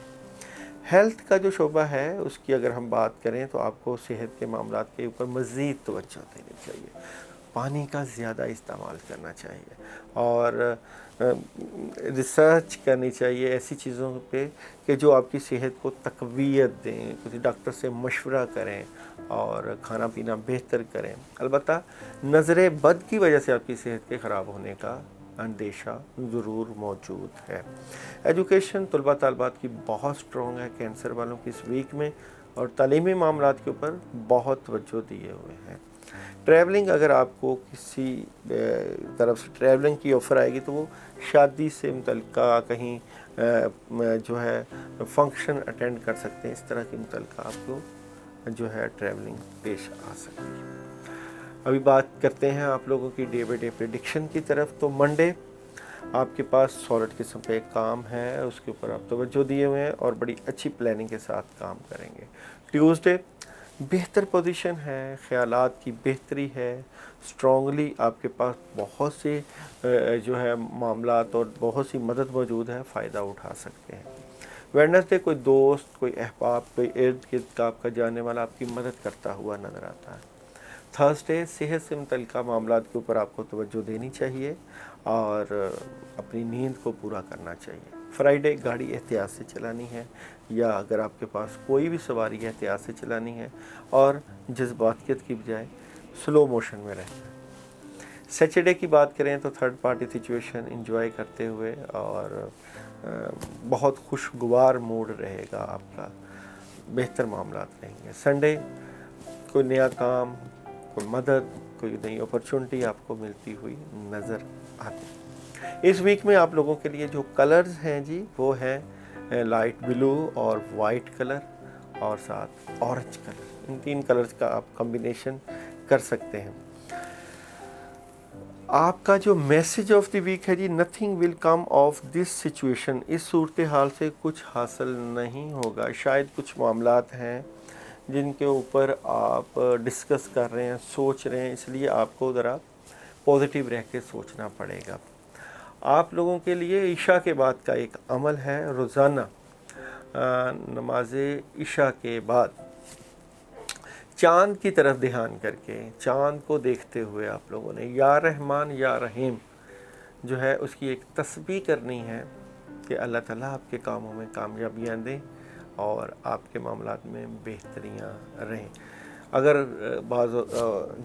ہیلتھ کا جو شعبہ ہے اس کی اگر ہم بات کریں تو آپ کو صحت کے معاملات کے اوپر مزید توجہ دینی چاہیے. پانی کا زیادہ استعمال کرنا چاہیے، اور ریسرچ کرنی چاہیے ایسی چیزوں پہ کہ جو آپ کی صحت کو تقویت دیں. کسی ڈاکٹر سے مشورہ کریں اور کھانا پینا بہتر کریں. البتہ نظر بد کی وجہ سے آپ کی صحت کے خراب ہونے کا اندیشہ ضرور موجود ہے. ایجوکیشن طلباء طالبات کی بہت سٹرونگ ہے کینسر والوں کی اس ویک میں، اور تعلیمی معاملات کے اوپر بہت توجہ دیے ہوئے ہیں. ٹریولنگ، اگر آپ کو کسی طرف سے ٹریولنگ کی آفر آئے گی تو وہ شادی سے متعلقہ کہیں جو ہے فنکشن اٹینڈ کر سکتے ہیں. اس طرح کی متعلقہ آپ کو جو ہے ٹریولنگ پیش آ سکتی ہے. ابھی بات کرتے ہیں آپ لوگوں کی ڈے بائی ڈے پریڈکشن کی طرف. تو منڈے آپ کے پاس سالڈ قسم کا ایک کام ہے، اس کے اوپر آپ توجہ دیے ہوئے ہیں اور بڑی اچھی پلاننگ کے ساتھ کام کریں گے. ٹیوزڈے بہتر پوزیشن ہے، خیالات کی بہتری ہے، سٹرونگلی آپ کے پاس بہت سے جو ہے معاملات اور بہت سی مدد موجود ہے، فائدہ اٹھا سکتے ہیں. ویڈنسڈے کوئی دوست، کوئی احباب، کوئی ارد گرد کا آپ کا جاننے والا آپ کی مدد کرتا ہوا نظر آتا ہے. تھرسڈے صحت سے متعلقہ معاملات کے اوپر آپ کو توجہ دینی چاہیے اور اپنی نیند کو پورا کرنا چاہیے. فرائیڈے گاڑی احتیاط سے چلانی ہے، یا اگر آپ کے پاس کوئی بھی سواری احتیاط سے چلانی ہے اور جذباتیت کی بجائے سلو موشن میں رہنا ہے. سیچرڈے کی بات کریں تو تھرڈ پارٹی سچویشن انجوائے کرتے ہوئے اور بہت خوشگوار موڈ رہے گا آپ کا، بہتر معاملات رہیں گے. سنڈے کوئی نیا کام، کوئی مدد، کوئی نئی اپرچونٹی آپ کو ملتی ہوئی نظر آتی. اس ویک میں آپ لوگوں کے لیے جو کلرز ہیں جی وہ ہیں لائٹ بلو اور وائٹ کلر اور ساتھ اورنج کلر. ان 3 کلرز کا آپ کمبینیشن کر سکتے ہیں. آپ کا جو میسیج آف دی ویک ہے جی، nothing will come of this situation. اس صورتحال سے کچھ حاصل نہیں ہوگا. شاید کچھ معاملات ہیں جن کے اوپر آپ ڈسکس کر رہے ہیں، سوچ رہے ہیں، اس لیے آپ کو ذرا پازیٹیو رہ کے سوچنا پڑے گا. آپ لوگوں کے لیے عشاء کے بعد کا ایک عمل ہے، روزانہ نماز عشاء کے بعد चांद की तरफ ध्यान करके, चांद को देखते हुए आप लोगों ने या रहमान या रहीम जो है उसकी एक तस्बीह करनी है कि अल्लाह ताला आपके कामों में कामयाबियाँ दें और आपके मामलात में बेहतरियाँ रहें। अगर बाज़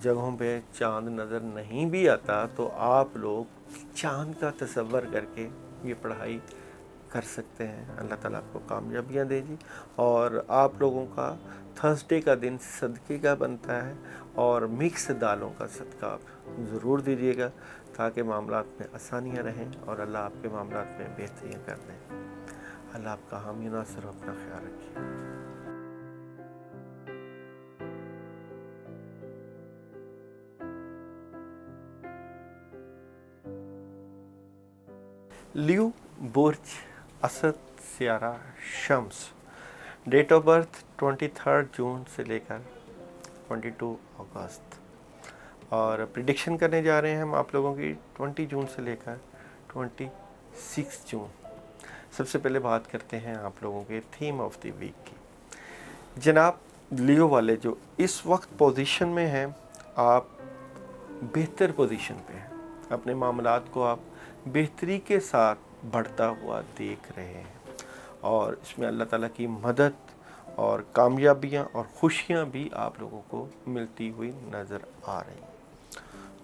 जगहों पे चांद नज़र नहीं भी आता तो आप लोग चांद का तसव्वुर करके ये पढ़ाई कर सकते हैं। अल्लाह ताला आपको कामयाबियाँ दे जी। और आप लोगों का थर्सडे का दिन सदक़े का बनता है और मिक्स दालों का सदका आप ज़रूर दीजिएगा ताकि मामलात में आसानियाँ रहें और अल्लाह आपके मामलात में बेहतरियाँ कर दें। अल्लाह आपका हामी नासिर, अपना ख्याल रखिए। लियो बुर्ज असद सियारा शम्स, डेट ऑफ बर्थ 23 जून से लेकर 22 अगस्त, और प्रिडिक्शन करने जा रहे हैं हम आप लोगों की 20 जून से लेकर 26 जून। सबसे पहले बात करते हैं आप लोगों के थीम ऑफ द वीक की। जनाब लियो वाले जो इस वक्त पोजीशन में हैं, आप बेहतर पोजीशन पे हैं, अपने मामलात को आप बेहतरी के साथ बढ़ता हुआ देख रहे हैं और इसमें अल्लाह ताला की मदद और कामयाबियाँ और खुशियाँ भी आप लोगों को मिलती हुई नज़र आ रही हैं।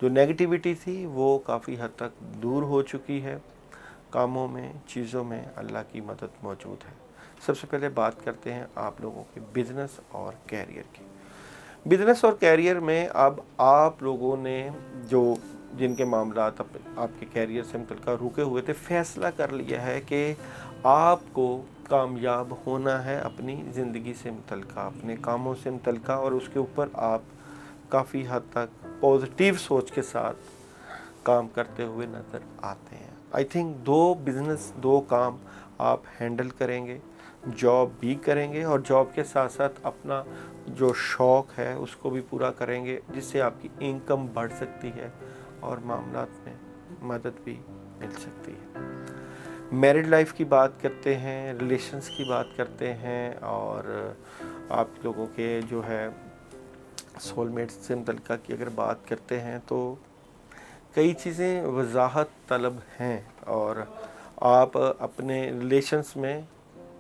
जो नेगेटिविटी थी वो काफ़ी हद तक दूर हो चुकी है। कामों में, चीज़ों में अल्लाह की मदद मौजूद है। सबसे पहले बात करते हैं आप लोगों के बिज़नेस और कैरियर की। बिज़नेस और कैरियर में अब आप लोगों ने जो जिनके मामलात आपके कैरियर से मुतल्लिक़ रुके हुए थे, फ़ैसला कर लिया है कि आपको कामयाब होना है अपनी ज़िंदगी से मुतल्लिक़, अपने कामों से मुतल्लिक़, और उसके ऊपर आप काफ़ी हद तक पॉजिटिव सोच के साथ काम करते हुए नज़र आते हैं। आई थिंक 2 बिज़नेस, 2 काम आप हैंडल करेंगे, जॉब भी करेंगे और जॉब के साथ साथ अपना जो शौक़ है उसको भी पूरा करेंगे, जिससे आपकी इनकम बढ़ सकती है और मामलात में मदद भी मिल सकती है। मैरिड लाइफ की बात करते हैं, रिलेशंस की बात करते हैं और आप लोगों के जो है सोलमेट से मुतल्लिक़ की अगर बात करते हैं तो कई चीज़ें वजाहत तलब हैं और आप अपने रिलेशंस में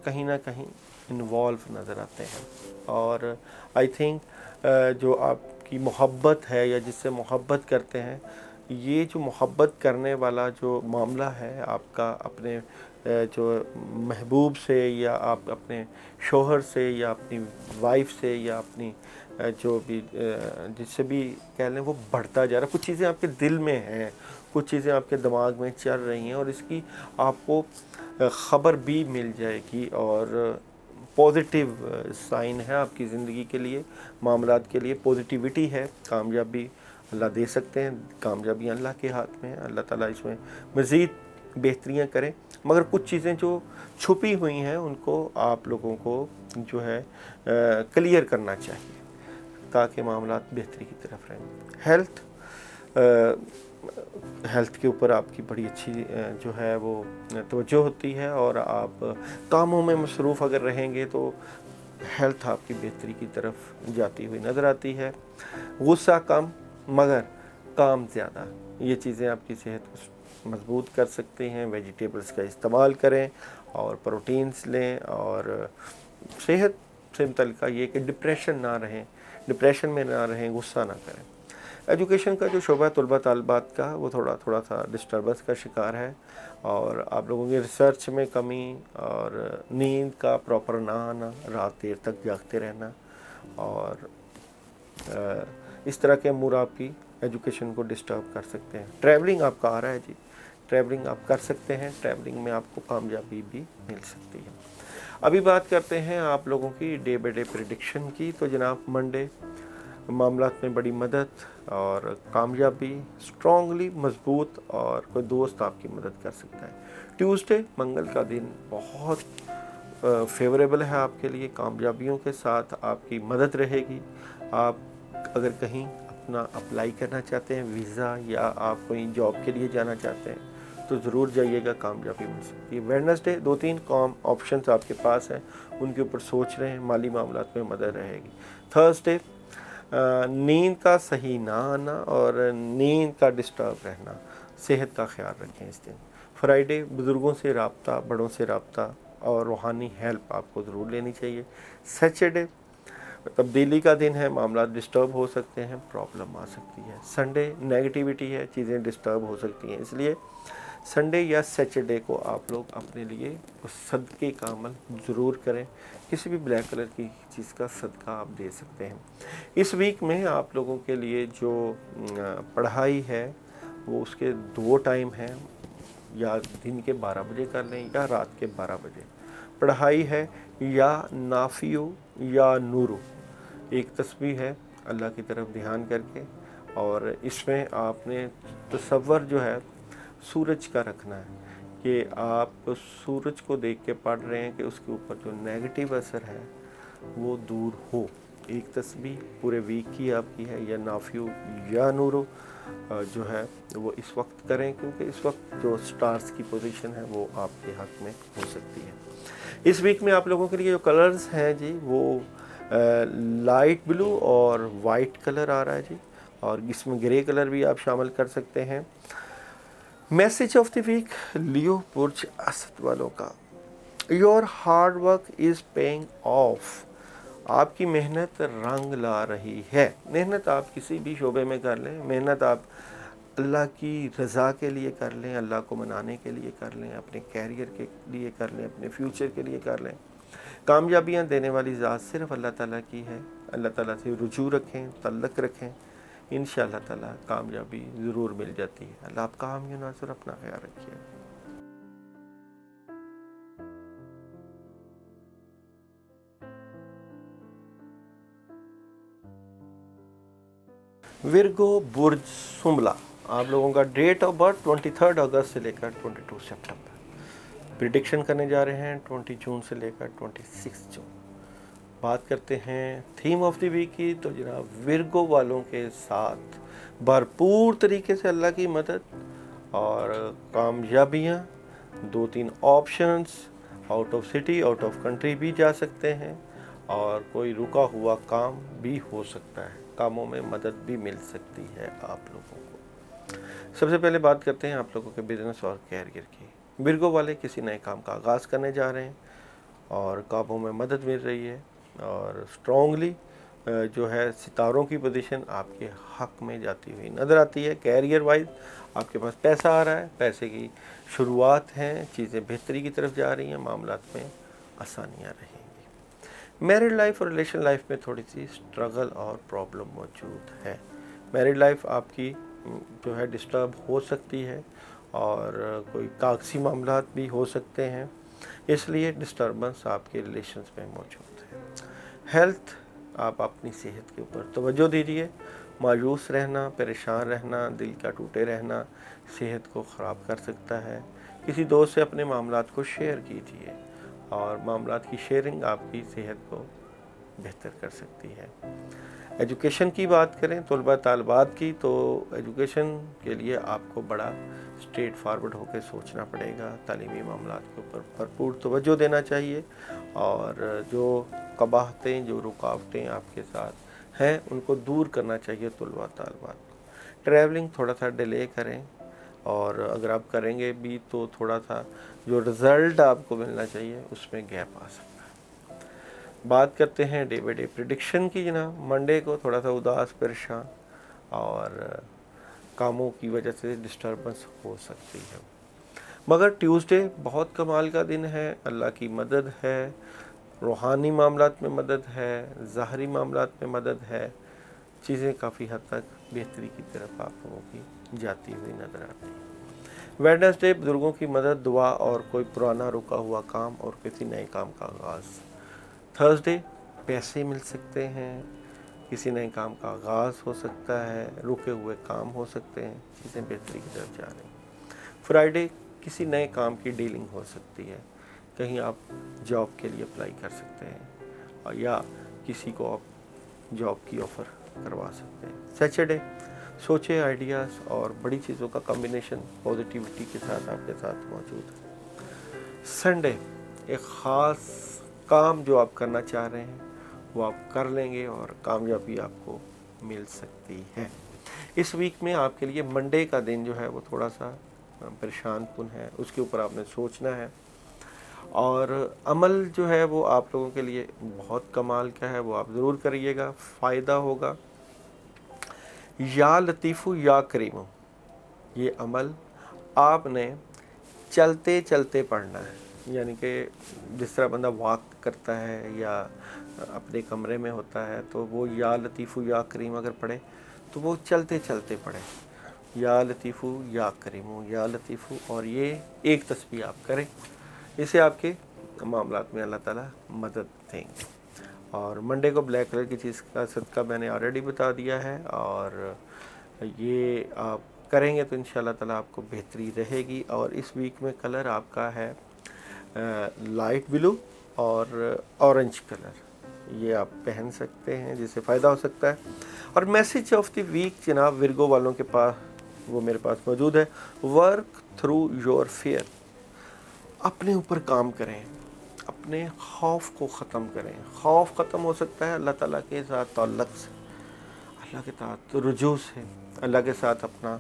कहीं ना कहीं इन्वॉल्व नज़र आते हैं और आई थिंक जो आपकी मोहब्बत है या जिससे मोहब्बत करते हैं, ये जो मोहब्बत करने वाला जो मामला है आपका अपने जो महबूब से या आप अपने शोहर से या अपनी वाइफ से या अपनी जो भी जिससे भी कह लें, वो बढ़ता जा रहा है। कुछ चीज़ें आपके दिल में हैं, कुछ चीज़ें आपके दिमाग में चल रही हैं और इसकी आपको ख़बर भी मिल जाएगी और पॉजिटिव साइन है आपकी ज़िंदगी के लिए, मामलात के लिए पॉजिटिविटी है। कामयाबी अल्लाह दे सकते हैं, कामयाबी अल्लाह के हाथ में है। अल्लाह ताला इसमें मज़ीद बेहतरियाँ करें, मगर कुछ चीज़ें जो छुपी हुई हैं उनको आप लोगों को जो है क्लियर करना चाहिए ताकि मामलात बेहतरी की तरफ रहें। हेल्थ के ऊपर आपकी बड़ी अच्छी जो है वो तवज्जो होती है और आप कामों में मसरूफ़ अगर रहेंगे तो हेल्थ आपकी बेहतरी की तरफ जाती हुई नज़र आती है। गुस्सा कम मगर काम ज़्यादा, ये चीज़ें आपकी सेहत को मजबूत कर सकती हैं। वेजिटेबल्स का इस्तेमाल करें और प्रोटीन्स लें और सेहत से मुतल्लिक़ ये कि डिप्रेशन डिप्रेशन में ना रहें, गुस्सा ना करें। एजुकेशन का जो शोबा तलबा तालबात का वो थोड़ा सा डिस्टर्बेंस का शिकार है और आप लोगों की रिसर्च में कमी और नींद का प्रॉपर ना आना, रात देर तक जागते रहना और इस तरह के अमूर आपकी एजुकेशन को डिस्टर्ब कर सकते हैं। ट्रैवलिंग आपका आ रहा है जी, ट्रैवलिंग आप कर सकते हैं, ट्रैवलिंग में आपको कामयाबी भी मिल सकती है। अभी बात करते हैं आप लोगों की डे बाई डे प्रेडिक्शन की। तो जनाब मंडे मामलात में बड़ी मदद और कामयाबी, स्ट्रॉन्गली मजबूत और कोई दोस्त आपकी मदद कर सकता है। ट्यूसडे मंगल का दिन बहुत फेवरेबल है आपके लिए, कामयाबियों के साथ आपकी मदद रहेगी। आप अगर कहीं अपना अप्लाई करना चाहते हैं वीज़ा या आप कोई जॉब के लिए जाना चाहते हैं तो ज़रूर जाइएगा, कामयाबी मिल सकती है। वेडनेसडे 2-3 काम ऑप्शंस आपके पास हैं, उनके ऊपर सोच रहे हैं, माली मामलात में मदद रहेगी। थर्सडे नींद का सही ना आना और नींद का डिस्टर्ब रहना, सेहत का ख्याल रखें इस दिन। फ्राइडे बुज़ुर्गों से रब्ता, बड़ों से रब्ता और रूहानी हेल्प आपको ज़रूर लेनी चाहिए। सैटरडे तब्दीली का दिन है, मामला डिस्टर्ब हो सकते हैं, प्रॉब्लम आ सकती है। संडे नेगेटिविटी है, चीज़ें डिस्टर्ब हो सकती हैं, इसलिए संडे या सैटरडे को आप लोग अपने लिए उस सदक़े का अमल ज़रूर करें। किसी भी ब्लैक कलर की चीज़ का सदका आप दे सकते हैं। इस वीक में आप लोगों के लिए जो पढ़ाई है वो उसके 2 टाइम हैं, या दिन के 12 बजे कर लें या रात के 12 बजे। पढ़ाई है या नाफियो या नूरो, एक तस्बीह है अल्लाह की तरफ ध्यान करके, और इसमें आपने तसव्वुर जो है सूरज का रखना है कि आप सूरज को देख के पढ़ रहे हैं कि उसके ऊपर जो नेगेटिव असर है वो दूर हो। एक तस्बीह पूरे वीक की आपकी है, या नाफियो या नूरो जो है वो इस वक्त करें, क्योंकि इस वक्त जो स्टार्स की पोजीशन है वो आपके हक में हो सकती है। इस वीक में आप लोगों के लिए जो कलर्स हैं जी वो लाइट ब्लू और वाइट कलर आ रहा है जी, और इसमें ग्रे कलर भी आप शामिल कर सकते हैं। मैसेज ऑफ द वीक लियो बुर्ज असद वालों का, your hard work is paying off. आपकी मेहनत रंग ला रही है। मेहनत आप किसी भी शोबे में कर लें, मेहनत आप अल्लाह की रज़ा के लिए कर लें, अल्लाह को मनाने के लिए कर लें, अपने कैरियर के लिए कर लें, अपने फ्यूचर के लिए कर लें। कामयाबियाँ देने वाली ज़ात सिर्फ़ अल्लाह ताला की है। अल्लाह ताला से रुजू रखें, तल्लक रखें, इंशाअल्लाह ताला कामयाबी ज़रूर मिल जाती है। अल्लाह आपका हामी नाज़िर, अपना ख्याल रखिए। विर्गो बुर्ज सुमला, आप लोगों का डेट ऑफ बर्थ 23 अगस्त से लेकर 22 सितंबर। प्रिडिक्शन करने जा रहे हैं 20 जून से लेकर 26 जून। बात करते हैं थीम ऑफ द वीक की, तो जनाब विर्गो वालों के साथ भरपूर तरीके से अल्लाह की मदद और कामयाबियाँ, 2-3 options, out of city out of country भी जा सकते हैं, और कोई रुका हुआ काम भी हो सकता है, कामों में मदद भी मिल सकती है आप लोगों को। सबसे पहले बात करते हैं आप लोगों के बिजनेस और कैरियर की। विर्गो वाले किसी नए काम का आगाज़ करने जा रहे हैं और कामों में मदद मिल रही है, और स्ट्रॉन्गली जो है सितारों की पोजीशन आपके हक में जाती हुई नज़र आती है। कैरियर वाइज आपके पास पैसा आ रहा है, पैसे की शुरुआत हैं, चीज़ें बेहतरी की तरफ जा रही हैं, मामलात में आसानियाँ रहेंगी। मैरिड लाइफ और रिलेशन लाइफ में थोड़ी सी स्ट्रगल और प्रॉब्लम मौजूद है। मैरिड लाइफ आपकी जो है डिस्टर्ब हो सकती है, और कोई कागजी मामलात भी हो सकते हैं, इसलिए डिस्टर्बेंस आपके रिलेशंस में मौजूद है। हेल्थ, आप अपनी सेहत के ऊपर तवज्जो दीजिए। मायूस रहना, परेशान रहना, दिल का टूटे रहना सेहत को ख़राब कर सकता है। किसी दोस्त से अपने मामलात को शेयर कीजिए, और मामलात की शेयरिंग आपकी सेहत को बेहतर कर सकती है। एजुकेशन की बात करें तलबा तालिबात की, तो एजुकेशन के लिए आपको बड़ा स्ट्रेट फारवर्ड होकर सोचना पड़ेगा। तालीमी मामलात के ऊपर भरपूर तवज्जो देना चाहिए, और जो कबाहतें, जो रुकावटें आपके साथ हैं उनको दूर करना चाहिए तलबा तालिबात को। ट्रैवलिंग थोड़ा सा डिले करें, और अगर आप करेंगे भी तो थोड़ा सा जो रिज़ल्ट आपको मिलना चाहिए उसमें गैप आ सकता है। बात करते हैं डे बाई डे प्रिडिक्शन की जनाब। मंडे को थोड़ा सा उदास, परेशान और कामों की वजह से डिस्टर्बेंस हो सकती है, मगर ट्यूसडे बहुत कमाल का दिन है। अल्लाह की मदद है, रूहानी मामलात में मदद है, ज़ाहरी मामलात में मदद है, चीज़ें काफ़ी हद तक बेहतरी की तरफ आप लोगों की जाती हुई नज़र आती है। वेडनेसडे बुजुर्गों की मदद, दुआ और कोई पुराना रुका हुआ काम और किसी नए काम का आगाज़। थर्सडे पैसे मिल सकते हैं, किसी नए काम का आगाज़ हो सकता है, रुके हुए काम हो सकते हैं, चीज़ें बेहतरी की तरफ जा रही हैं। फ्राइडे किसी नए काम की डीलिंग हो सकती है, कहीं आप जॉब के लिए अप्लाई कर सकते हैं, और या किसी को आप जॉब की ऑफ़र करवा सकते हैं। सैटरडे सोचे, आइडियाज़ और बड़ी चीज़ों का कॉम्बिनेशन पॉजिटिविटी के साथ आपके साथ मौजूद है। संडे एक ख़ास काम जो आप करना चाह रहे हैं वो आप कर लेंगे, और कामयाबी आपको मिल सकती है। इस वीक में आपके लिए मंडे का दिन जो है वो थोड़ा सा परेशान कुन है, उसके ऊपर आपने सोचना है। और अमल जो है वो आप लोगों के लिए बहुत कमाल का है, वो आप ज़रूर करिएगा, फ़ायदा होगा। या लतीफ़ु या करीमु, ये अमल आपने चलते चलते पढ़ना है। यानी कि जिस तरह बंदा वॉक करता है या अपने कमरे में होता है, तो वो या लतीफ़ु या करीम अगर पढ़े तो वो चलते चलते पढ़े, या लतीफ़ु या करीमु, या लतीफ़ु, और ये एक तस्बीह आप करें। इससे आपके मामलात में अल्लाह ताला मदद देंगे। और मंडे को ब्लैक कलर की चीज़ का सदका मैंने ऑलरेडी बता दिया है, और ये आप करेंगे तो इंशाल्लाह ताला आपको बेहतरी रहेगी। और इस वीक में कलर आपका है लाइट ब्लू और ऑरेंज कलर, ये आप पहन सकते हैं जिससे फ़ायदा हो सकता है। और मैसेज ऑफ द वीक जनाब विर्गो वालों के पास वो मेरे पास मौजूद है। वर्क थ्रू योर फियर, अपने ऊपर काम करें, अपने खौफ को ख़त्म करें। खौफ ख़त्म हो सकता है अल्लाह ताला के साथ ताल्लुक़ से, अल्लाह के साथ रुजू से। अल्लाह के साथ अपना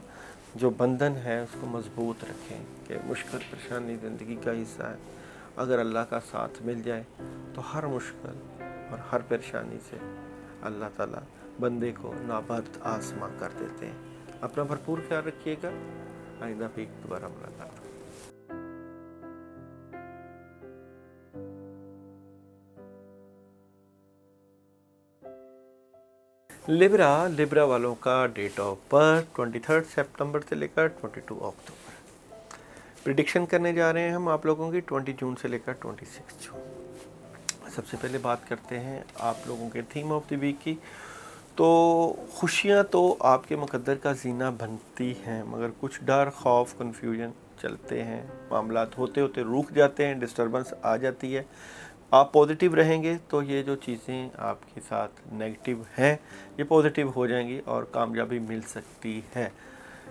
जो बंधन है उसको मज़बूत रखें कि मुश्किल परेशानी ज़िंदगी का हिस्सा है। अगर अल्लाह का साथ मिल जाए तो हर मुश्किल और हर परेशानी से अल्लाह ताला बंदे को नाबाद आसमां कर देते हैं। अपना भरपूर ख्याल रखिएगा। आइंदा भी दोबारा मुलाकात। लिब्रा वालों का डेट ऑफ बर्थ 23 सितंबर से लेकर 22 अक्टूबर। प्रिडिक्शन करने जा रहे हैं हम आप लोगों की 20 जून से लेकर 26 जून। सबसे पहले बात करते हैं आप लोगों के थीम ऑफ द वीक की। तो खुशियां तो आपके मुकद्दर का जीना बनती हैं, मगर कुछ डर, खौफ, कन्फ्यूजन चलते हैं। मामलात होते होते रुक जाते हैं, डिस्टर्बेंस आ जाती है। आप पॉजिटिव रहेंगे तो ये जो चीज़ें आपके साथ नेगेटिव हैं ये पॉजिटिव हो जाएंगी और कामयाबी मिल सकती है।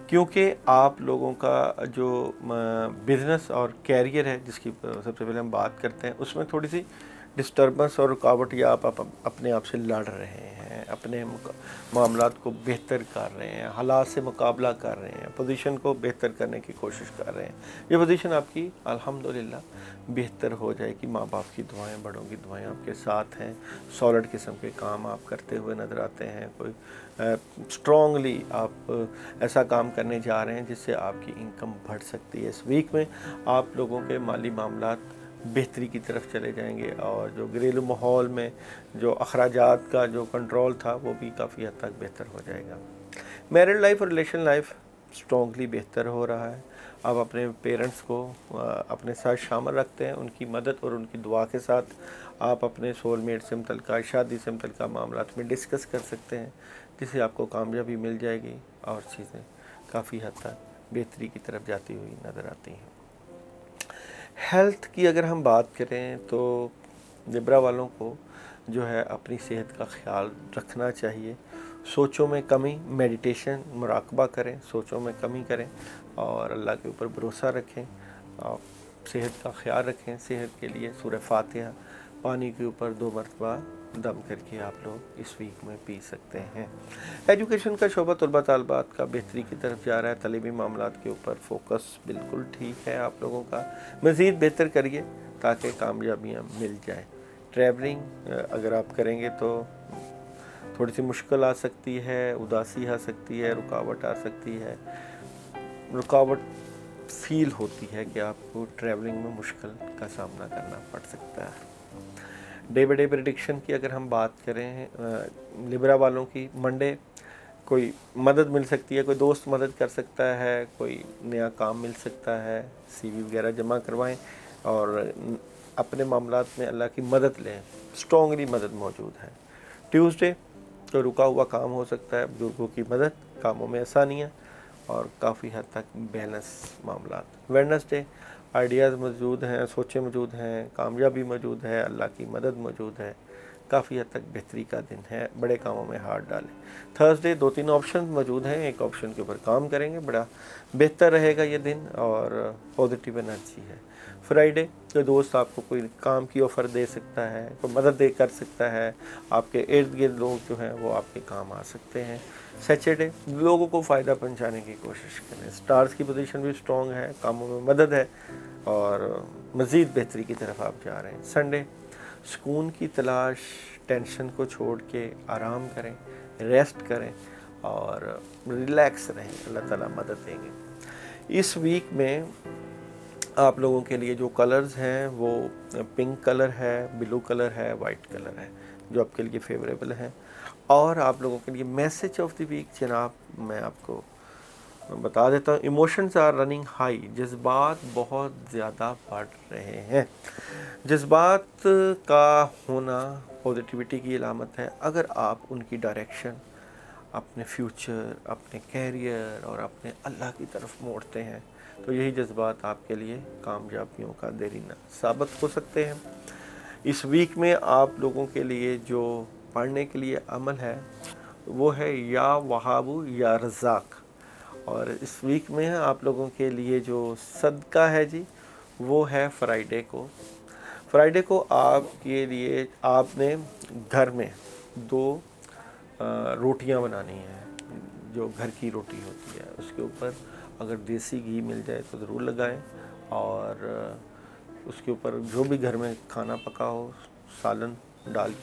क्योंकि आप लोगों का जो बिज़नेस और कैरियर है, जिसकी सबसे पहले हम बात करते हैं, उसमें थोड़ी सी डिस्टर्बेंस और रुकावट या आप अपने आप से लड़ रहे हैं, अपने मामलात को बेहतर कर रहे हैं, हालात से मुकाबला कर रहे हैं, पोजीशन को बेहतर करने की कोशिश कर रहे हैं। ये पोजीशन आपकी अल्हम्दुलिल्लाह बेहतर हो जाएगी। माँ बाप की दुआएं, बड़ों की दुआएं आपके साथ हैं। सॉलिड किस्म के काम आप करते हुए नज़र आते हैं। कोई स्ट्रॉन्गली आप ऐसा काम करने जा रहे हैं जिससे आपकी इनकम बढ़ सकती है। इस वीक में आप लोगों के माली मामलात बेहतरी की तरफ चले जाएंगे और जो घरेलू माहौल में जो अखराजात का जो कंट्रोल था वो भी काफ़ी हद तक बेहतर हो जाएगा। मैरिड लाइफ और रिलेशन लाइफ स्ट्रॉन्गली बेहतर हो रहा है। आप अपने पेरेंट्स को अपने साथ शामिल रखते हैं, उनकी मदद और उनकी दुआ के साथ आप अपने सोलमेट से मुतल्लिका, शादी से मुतल्लिका मामलात में डिस्कस कर सकते हैं, जिससे आपको कामयाबी मिल जाएगी और चीज़ें काफ़ी हद तक बेहतरी की तरफ जाती हुई नज़र आती हैं। हेल्थ की अगर हम बात करें तो लिब्रा वालों को जो है अपनी सेहत का ख्याल रखना चाहिए। सोचों में कमी, मेडिटेशन, मुराकबा करें, सोचों में कमी करें और अल्लाह के ऊपर भरोसा रखें। आप सेहत का ख्याल रखें। सेहत के लिए सूरह फातिहा पानी के ऊपर 2 मरतबा दम करके आप लोग इस वीक में पी सकते हैं। एजुकेशन का शोबा तलबा तालबात का बेहतरी की तरफ जा रहा है। तलीमी मामलात के ऊपर फोकस बिल्कुल ठीक है आप लोगों का। मज़ीद बेहतर करिए ताकि कामयाबियाँ मिल जाएँ। ट्रैवलिंग अगर आप करेंगे तो थोड़ी सी मुश्किल आ सकती है, उदासी आ सकती है, रुकावट आ सकती है। रुकावट फील होती है कि आपको ट्रैवलिंग में मुश्किल का सामना करना पड़ सकता है। डे बाई डे प्रेडिक्शन की अगर हम बात करें लिब्रा वालों की, मंडे कोई मदद मिल सकती है, कोई दोस्त मदद कर सकता है, कोई नया काम मिल सकता है, CV वगैरह जमा करवाएं और अपने मामलात में अल्लाह की मदद लें। स्ट्रॉन्गली मदद मौजूद है। ट्यूसडे तो रुका हुआ काम हो सकता है, बुजुर्गों की मदद, कामों में आसानियाँ और काफ़ी हद तक बैलेंस मामलात। वेडनेसडे आइडियाज़ मौजूद हैं, सोचें मौजूद हैं, कामयाबी मौजूद है, अल्लाह की मदद मौजूद है। काफ़ी हद तक बेहतरी का दिन है, बड़े कामों में हाथ डालें। थर्सडे 2-3 ऑप्शन मौजूद हैं, एक ऑप्शन के ऊपर काम करेंगे, बड़ा बेहतर रहेगा ये दिन और पॉजिटिव एनर्जी है। फ्राइडे कोई दोस्त आपको कोई काम की ऑफ़र दे सकता है, कोई मदद दे कर सकता है, आपके इर्द गिर्द लोग जो हैं वो आपके काम आ सकते हैं। सैटरडे लोगों को फ़ायदा पहुंचाने की कोशिश करें, स्टार्स की पोजीशन भी स्ट्रॉन्ग है, कामों में मदद है और मज़ीद बेहतरी की तरफ आप जा रहे हैं। संडे सुकून की तलाश, टेंशन को छोड़ के आराम करें, रेस्ट करें और रिलैक्स रहें, अल्लाह ताला मदद देंगे। इस वीक में आप लोगों के लिए जो कलर्स हैं वो पिंक कलर है, ब्लू कलर है, वाइट कलर है, जो आपके लिए फेवरेबल हैं। और आप लोगों के लिए मैसेज ऑफ द वीक जनाब मैं आपको बता देता हूँ, इमोशंस आर रनिंग हाई, जज्बात बहुत ज़्यादा बढ़ रहे हैं। जज्बात का होना पॉजिटिविटी की अलामत है। अगर आप उनकी डायरेक्शन अपने फ्यूचर, अपने कैरियर और अपने अल्लाह की तरफ मोड़ते हैं तो यही जज्बात आपके लिए कामयाबियों का देरीना साबित हो सकते हैं। इस वीक में आप लोगों के लिए जो पढ़ने के लिए अमल है वो है या वहाबू या रज़ाक। और इस वीक में आप लोगों के लिए जो सदका है जी वो है फ्राइडे को। फ्राइडे को आपके लिए आपने घर में 2 रोटियां बनानी हैं, जो घर की रोटी होती है उसके ऊपर अगर देसी घी मिल जाए तो ज़रूर लगाएं और उसके ऊपर जो भी घर में खाना पका हो सालन डाल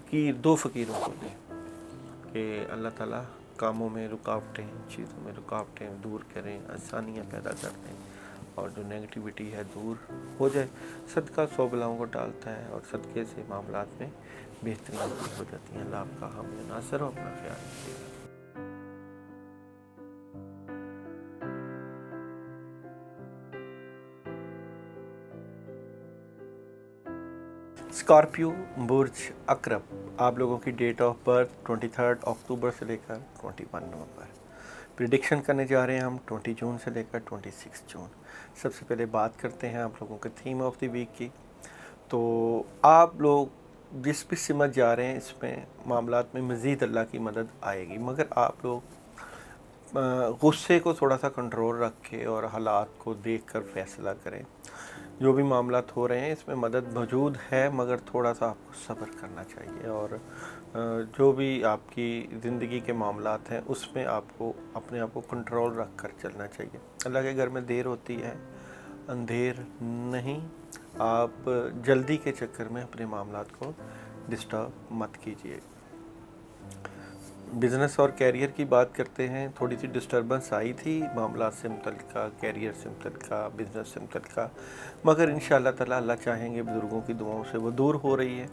के 2 फ़कीरों को दें कि अल्लाह ताला कामों में रुकावटें, चीज़ों में रुकावटें दूर करें, आसानियाँ पैदा कर दें और जो नेगेटिविटी है दूर हो जाए। सदका 100 बलाओं को टालता है और सदक़े से मामलात में बेहतरी हो जाती है। अल्लाह आपका हामी नासर हो, अपना ख्याल रखिएगा। स्कॉर्पियो बुर्ज अकरब, आप लोगों की डेट ऑफ बर्थ 23 अक्टूबर से लेकर 21 नवंबर। प्रिडिक्शन करने जा रहे हैं हम 20 जून से लेकर 26 जून। सबसे पहले बात करते हैं आप लोगों के थीम ऑफ द वीक की। तो आप लोग जिस भी सिमत जा रहे हैं इसमें मामलात में मज़ीद अल्लाह की मदद आएगी, मगर आप लोग गुस्से को थोड़ा सा कंट्रोल रख के और हालात को देख कर फैसला करें। जो भी मामलात हो रहे हैं इसमें मदद मौजूद है, मगर थोड़ा सा आपको सब्र करना चाहिए और जो भी आपकी ज़िंदगी के मामलात हैं उसमें आपको अपने आप को कंट्रोल रख कर चलना चाहिए। अल्लाह के घर में देर होती है, अंधेर नहीं। आप जल्दी के चक्कर में अपने मामलात को डिस्टर्ब मत कीजिए। बिज़नेस और कैरियर की बात करते हैं। थोड़ी सी डिस्टर्बेंस आई थी मामला से मुतल्लिका, कैरियर से मुतल्लिका, बिज़नेस से मुतल्लिका, मगर इंशाअल्लाह ताला अल्लाह चाहेंगे बुज़ुर्गों की दुआओं से वो दूर हो रही है।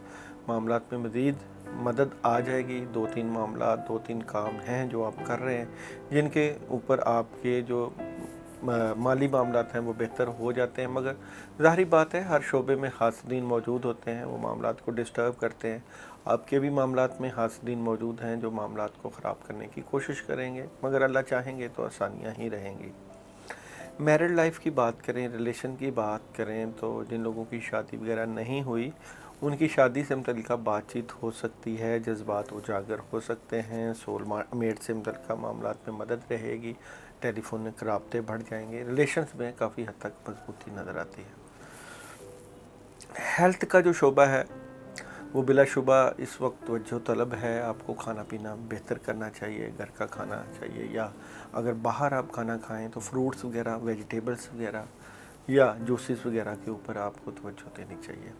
मामलात में मज़ीद मदद आ जाएगी। 2-3 मामला, 2-3 काम हैं जो आप कर रहे हैं जिनके ऊपर आपके जो माली मामलात हैं वो बेहतर हो जाते हैं, मगर ज़ाहिर बात है हर शोबे में हासदीन मौजूद होते हैं, वो मामलात को डिस्टर्ब करते हैं। आपके भी मामलात में हासदीन मौजूद हैं जो मामलात को ख़राब करने की कोशिश करेंगे, मगर अल्लाह चाहेंगे तो आसानियाँ ही रहेंगी। मैरिड लाइफ की बात करें, रिलेशन की बात करें तो जिन लोगों की शादी वगैरह नहीं हुई उनकी शादी से मुतल्लिका बातचीत हो सकती है, जज्बात उजागर हो सकते हैं, सोलमेट से मुतल्लिका मामलात में मदद रहेगी, टेलीफोनिक राब्ते बढ़ जाएंगे, रिलेशंस में काफ़ी हद तक मजबूती नज़र आती है। हेल्थ का जो शोबा है वो बिलाशुबा इस वक्त तवज्जो तलब है। आपको खाना पीना बेहतर करना चाहिए, घर का खाना चाहिए, या अगर बाहर आप खाना खाएं तो फ्रूट्स वगैरह, वेजिटेबल्स वगैरह या जूसेस वगैरह के ऊपर आपको तवज्जो देनी चाहिए।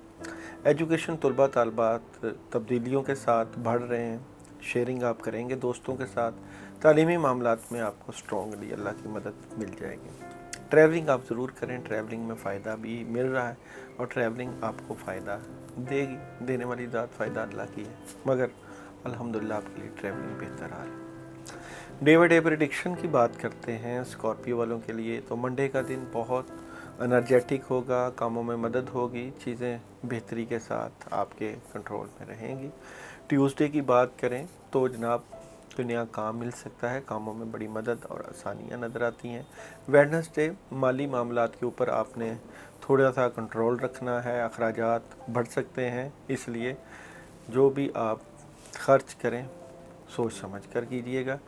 एजुकेशन, तलबा तालबात तब्दीलियों के साथ बढ़ रहे हैं, शेयरिंग आप करेंगे दोस्तों के साथ, तालीमी मामलात में आपको स्ट्रॉन्गली अल्लाह की मदद मिल जाएगी। ट्रैवलिंग आप ज़रूर करें, ट्रैवलिंग में फ़ायदा भी मिल रहा है और ट्रैवलिंग आपको फ़ायदा देगी, देने वाली ज़ात फ़ायदा अल्लाह की है, मगर अल्हम्दुलिल्लाह आपके लिए ट्रैवलिंग बेहतर आ रही है। डे बाई डे प्रेडिक्शन की बात करते हैं स्कॉर्पियो वालों के लिए तो मंडे का दिन बहुत एनर्जेटिक होगा, कामों में मदद होगी, चीज़ें बेहतरी के साथ आपके कंट्रोल में रहेंगी। ट्यूसडे की बात करें तो जनाब कोई नया काम मिल सकता है, कामों में बड़ी मदद और आसानियाँ नज़र आती हैं। वेडनेसडे माली मामलात के ऊपर आपने थोड़ा सा कंट्रोल रखना है, अखराजात बढ़ सकते हैं, इसलिए जो भी आप खर्च करें सोच समझ कर कीजिएगा।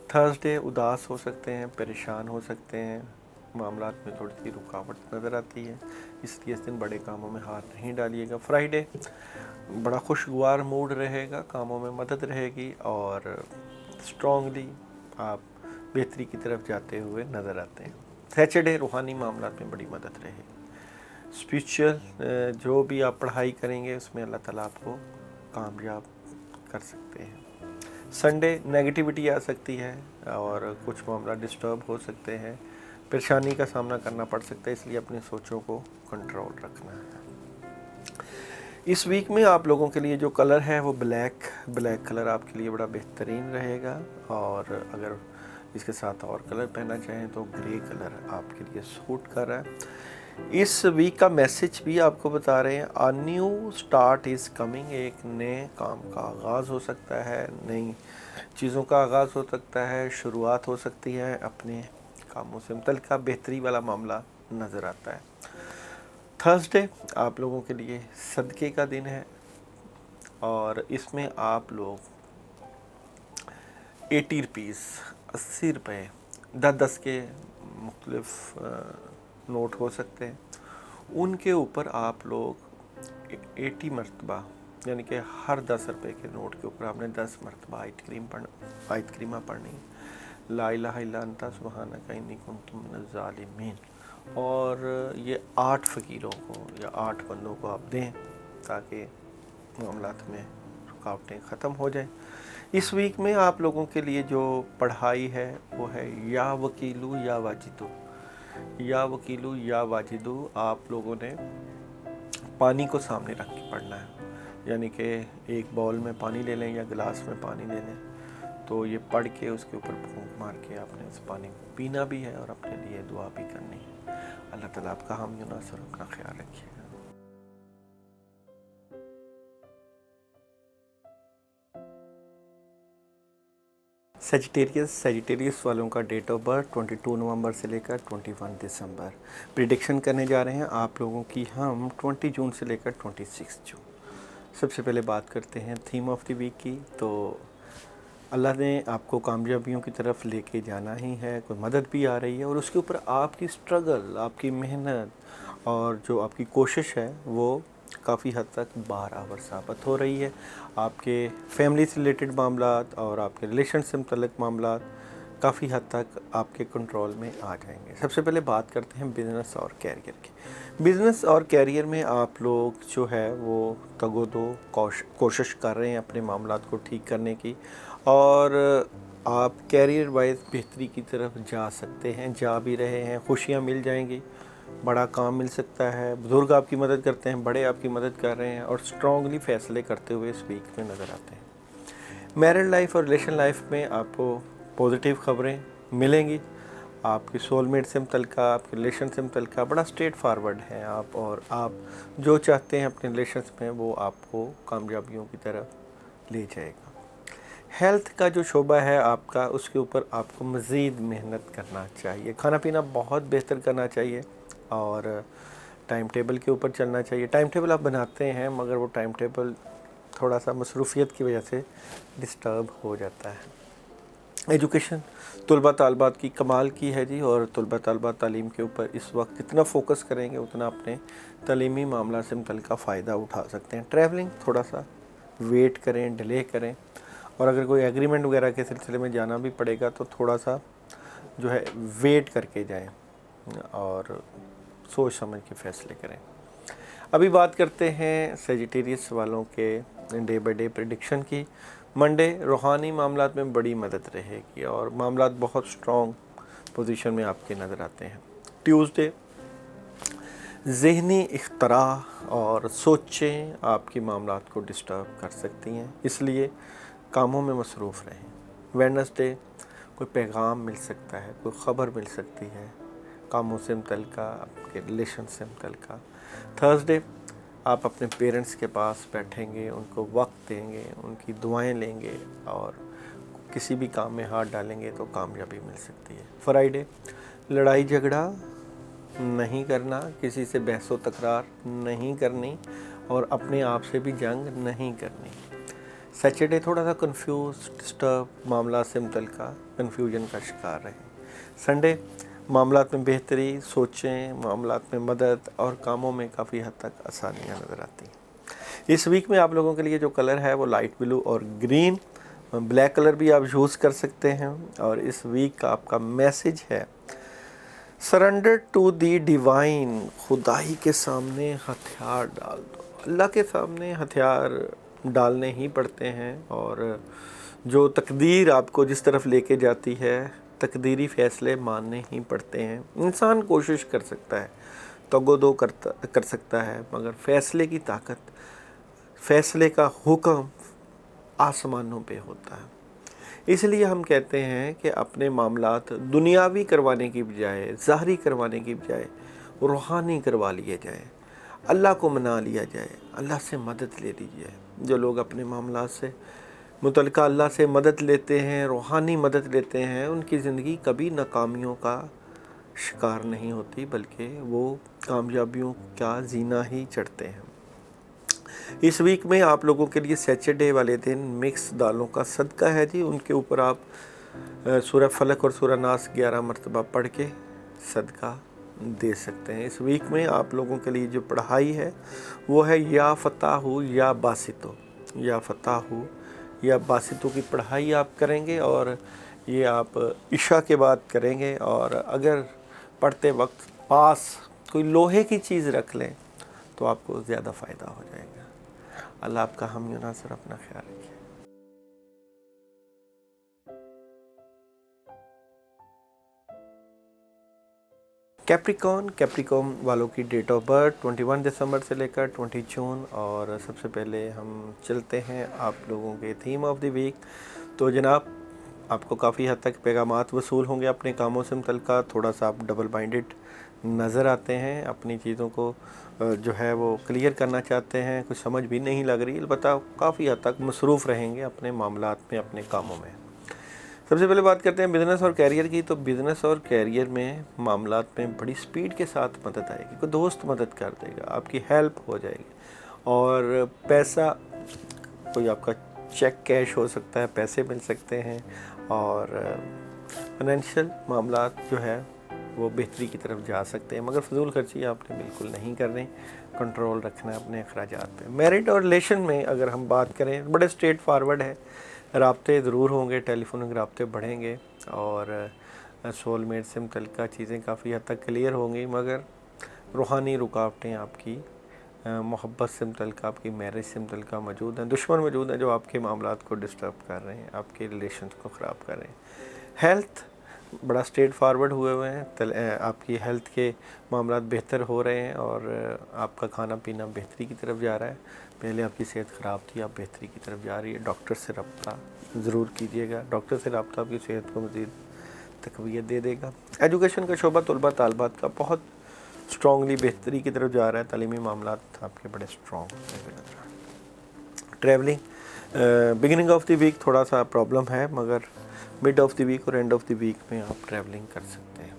थर्सडे उदास हो सकते हैं, परेशान हो सकते हैं, मामलात में थोड़ी सी रुकावट नज़र आती है, इसलिए इस दिन बड़े कामों में हाथ नहीं डालिएगा। फ्राइडे बड़ा खुशगवार मूड रहेगा, कामों में मदद रहेगी और स्ट्रॉन्गली आप बेहतरी की तरफ जाते हुए नज़र आते हैं। सैटरडे रूहानी मामलात में बड़ी मदद रहेगी। स्पिरिचुअल जो भी आप पढ़ाई करेंगे उसमें अल्लाह ताला आपको कामयाब कर सकते हैं। संडे नेगेटिविटी आ सकती है और कुछ मामला डिस्टर्ब हो सकते हैं, परेशानी का सामना करना पड़ सकता है, इसलिए अपनी सोचों को कंट्रोल रखना है। इस वीक में आप लोगों के लिए जो कलर है वो ब्लैक कलर आपके लिए बड़ा बेहतरीन रहेगा, और अगर इसके साथ और कलर पहनना चाहें तो ग्रे कलर आपके लिए सूट कर रहा है। इस वीक का मैसेज भी आपको बता रहे हैं, a new start is coming, एक नए काम का आगाज़ हो सकता है, नई चीज़ों का आगाज़ हो सकता है, शुरुआत हो सकती है, अपने कामों से मुतल्लिक़ बेहतरी वाला मामला नज़र आता है। थर्सडे आप लोगों के लिए सदक़े का दिन है और इसमें आप लोग 80 रुपीज़ 80 रुपये 10 के मुख्तलिफ नोट हो सकते हैं, उनके ऊपर आप लोग 80 मरतबा, यानी कि हर 10 रुपये के नोट के ऊपर आपने 10 मरतबा आयत करीमा पढ़नी, ला इलाहा इल्ला अंता सुब्हानका इन्नी कुन्तु मिनज़ ज़ालिमीन, और ये 8 फ़कीरों को या 8 बंदों को आप दें ताकि मामलात में रुकावटें ख़त्म हो जाएं। इस वीक में आप लोगों के लिए जो पढ़ाई है वो है या वकीलू या वाजिदू, या वकीलू या वाजिदू। आप लोगों ने पानी को सामने रख के पढ़ना है, यानी कि एक बाउल में पानी ले लें या गिलास में पानी ले लें, तो ये पढ़ के उसके ऊपर फूंक मार के आपने उस पानी को पीना भी है और अपने लिए दुआ भी करनी है। अल्लाह ताला आपका हामी और नासिर, अपना ख्याल रखिएगा। सेजिटेरियस वालों का डेट ऑफ बर्थ 22 नवंबर से लेकर 21 दिसंबर। प्रिडिक्शन करने जा रहे हैं आप लोगों की हम 20 जून से लेकर 26 जून। सबसे पहले बात करते हैं थीम ऑफ द वीक की। तो अल्लाह ने आपको कामयाबियों की तरफ लेके जाना ही है, कोई मदद भी आ रही है और उसके ऊपर आपकी स्ट्रगल, आपकी मेहनत और जो आपकी कोशिश है वो काफ़ी हद तक बराबर साबित हो रही है। आपके फैमिली से रिलेटेड मामलात और आपके रिलेशन से मुतल्लिक़ मामलात काफ़ी हद तक आपके कंट्रोल में आ जाएंगे। सबसे पहले बात करते हैं बिज़नेस और कैरियर की। बिज़नेस और कैरियर में आप लोग जो है वो तगोदो कोशिश कर रहे हैं अपने मामलात को ठीक करने की, और आप कैरियर वाइज बेहतरी की तरफ जा सकते हैं, जा भी रहे हैं। खुशियाँ मिल जाएंगी, बड़ा काम मिल सकता है, बुज़ुर्ग आपकी मदद करते हैं, बड़े आपकी मदद कर रहे हैं और स्ट्रॉन्गली फ़ैसले करते हुए इस वीक में नज़र आते हैं। मैरिड लाइफ और रिलेशन लाइफ में आपको पॉजिटिव खबरें मिलेंगी। आपकी सोलमेट से मुतल्लिक़, आपके रिलेशन से मुतल्लिक़ बड़ा स्ट्रेट फारवर्ड हैं आप, और आप जो चाहते हैं अपने रिलेशंस में वो आपको कामयाबियों की तरफ ले जाएगा। हेल्थ का जो शोबा है आपका, उसके ऊपर आपको मज़ीद मेहनत करना चाहिए, खाना पीना बहुत बेहतर करना चाहिए और टाइम टेबल के ऊपर चलना चाहिए। टाइम टेबल आप बनाते हैं मगर वो टाइम टेबल थोड़ा सा मसरूफ़ियत की वजह से डिस्टर्ब हो जाता है। एजुकेशन तलबा तालबात की कमाल की है जी, और तलबा तालबात तालीम के ऊपर इस वक्त जितना फ़ोकस करेंगे उतना अपने तालीमी मामला से मुतल्लिक़ फ़ायदा उठा सकते हैं। ट्रैवलिंग थोड़ा सा वेट करें, डिले करें, और अगर कोई एग्रीमेंट वगैरह के सिलसिले में जाना भी पड़ेगा तो थोड़ा सा जो है वेट करके जाएं और सोच समझ के फ़ैसले करें। अभी बात करते हैं सेजिटेरियस वालों के डे बाय डे प्रेडिक्शन की। मंडे रूहानी मामलात में बड़ी मदद रहेगी और मामलात बहुत स्ट्रॉन्ग पोजीशन में आपके नज़र आते हैं। ट्यूसडे ज़हनी इख्तराह और सोचें आपकी मामलात को डिस्टर्ब कर सकती हैं, इसलिए कामों में मसरूफ़ रहें। वेडनेसडे कोई पैगाम मिल सकता है, कोई ख़बर मिल सकती है कामों से मुतल्लिक़, आपके रिलेशन से मुतल्लिक़। थर्सडे आप अपने पेरेंट्स के पास बैठेंगे, उनको वक्त देंगे, उनकी दुआएं लेंगे और किसी भी काम में हाथ डालेंगे तो कामयाबी मिल सकती है। फ्राइडे लड़ाई झगड़ा नहीं करना, किसी से बहसो तकरार नहीं करनी और अपने आप से भी जंग नहीं करनी। सैटरडे थोड़ा सा कंफ्यूज, डिस्टर्ब, मामला से मुतल्लिका कन्फ्यूजन का शिकार रहे। संडे मामलात में बेहतरी, सोचें, मामलात में मदद और कामों में काफ़ी हद तक आसानियाँ नज़र आती हैं। इस वीक में आप लोगों के लिए जो कलर है वो लाइट ब्लू और ग्रीन, ब्लैक कलर भी आप यूज़ कर सकते हैं। और इस वीक का आपका मैसेज है सरेंडर टू दी डिवाइन, खुदाई के सामने हथियार डाल दो। अल्लाह के सामने हथियार डालने ही पड़ते हैं, और जो तकदीर आपको जिस तरफ लेके जाती है, तकदीरी फ़ैसले मानने ही पड़ते हैं। इंसान कोशिश कर सकता है, तगोदो कर सकता है, मगर फ़ैसले की ताकत, फ़ैसले का हुक्म आसमानों पे होता है। इसलिए हम कहते हैं कि अपने मामलात दुनियावी करवाने की बजाय, ज़ाहरी करवाने की बजाय रूहानी करवा लिए जाए, अल्लाह को मना लिया जाए, अल्लाह से मदद ले ली जाए। जो लोग अपने मामलात से मुतल्लिका अल्लाह से मदद लेते हैं, रूहानी मदद लेते हैं, उनकी ज़िंदगी कभी नाकामियों का शिकार नहीं होती, बल्कि वो कामयाबियों का जीना ही चढ़ते हैं। इस वीक में आप लोगों के लिए सैटरडे वाले दिन मिक्स दालों का सदका है जी। उनके ऊपर आप सूरह फलक और सूरह नास 11 मरतबा पढ़ के सदका दे सकते हैं। इस वीक में आप लोगों के लिए जो पढ़ाई है वो है या फताहु या बासितो, या फताहु या बासितो की पढ़ाई आप करेंगे, और ये आप इशा के बाद करेंगे। और अगर पढ़ते वक्त पास कोई लोहे की चीज़ रख लें तो आपको ज़्यादा फ़ायदा हो जाएगा। अल्लाह आपका हम नासर, अपना ख्याल रखिए। कैप्रिकॉर्न वालों की डेट ऑफ बर्थ 21 दिसंबर से लेकर 20 जून। और सबसे पहले हम चलते हैं आप लोगों के थीम ऑफ द वीक। तो जनाब, आपको काफ़ी हद तक पैगामात वसूल होंगे अपने कामों से मुतल्लिका। थोड़ा सा आप डबल माइंडेड नज़र आते हैं, अपनी चीज़ों को जो है वो क्लियर करना चाहते हैं, कुछ समझ भी नहीं लग रही, अलबत्ता काफ़ी हद तक मसरूफ़ रहेंगे अपने मामलात में, अपने कामों में। सबसे पहले बात करते हैं बिज़नेस और कैरियर की। तो बिज़नेस और कैरियर में मामलात में बड़ी स्पीड के साथ मदद आएगी, कोई दोस्त मदद कर देगा, आपकी हेल्प हो जाएगी। और पैसा, कोई आपका चेक कैश हो सकता है, पैसे मिल सकते हैं। और फाइनेंशियल मामलात जो है वो बेहतरी की तरफ जा सकते हैं, मगर फजूल खर्ची आपने बिल्कुल नहीं करनी, कंट्रोल रखना है अपने अखराजात पे। मैरिड और रिलेशन में अगर हम बात करें, बड़े स्ट्रेट फारवर्ड है, राब्ते ज़रूर होंगे, टेलीफोनिक राब्ते बढ़ेंगे, और सोलमेट से मुतल्लिका चीज़ें काफ़ी हद तक क्लियर होंगी, मगर रूहानी रुकावटें आपकी मोहब्बत से मुतल्लिका, आपकी मैरिज से मुतल्लिका मौजूद हैं। दुश्मन मौजूद हैं जो आपके मामलात को डिस्टर्ब कर रहे हैं, आपके रिलेशन को ख़राब कर रहे हैं। हेल्थ बड़ा स्ट्रेट फारवर्ड हुए हुए हैं, आपकी हेल्थ के मामलात बेहतर हो रहे हैं, और आपका खाना पीना बेहतरी की तरफ जा रहा है। पहले आपकी सेहत ख़राब थी, आप बेहतरी की तरफ जा रही है। डॉक्टर से रब्ता ज़रूर कीजिएगा, डॉक्टर से रब्ता आपकी सेहत को मज़ीद तक़वियत दे देगा। एजुकेशन का शोबा तलबा तालबात का बहुत स्ट्रॉन्गली बेहतरी की तरफ जा रहा है, तालीमी मामलात आपके बड़े स्ट्रॉन्ग होते नजर आ रहे हैं। Travelling beginning of the week थोड़ा सा प्रॉब्लम है, मगर मिड ऑफ द वीक और एंड ऑफ द वीक में आप ट्रैवलिंग कर सकते हैं।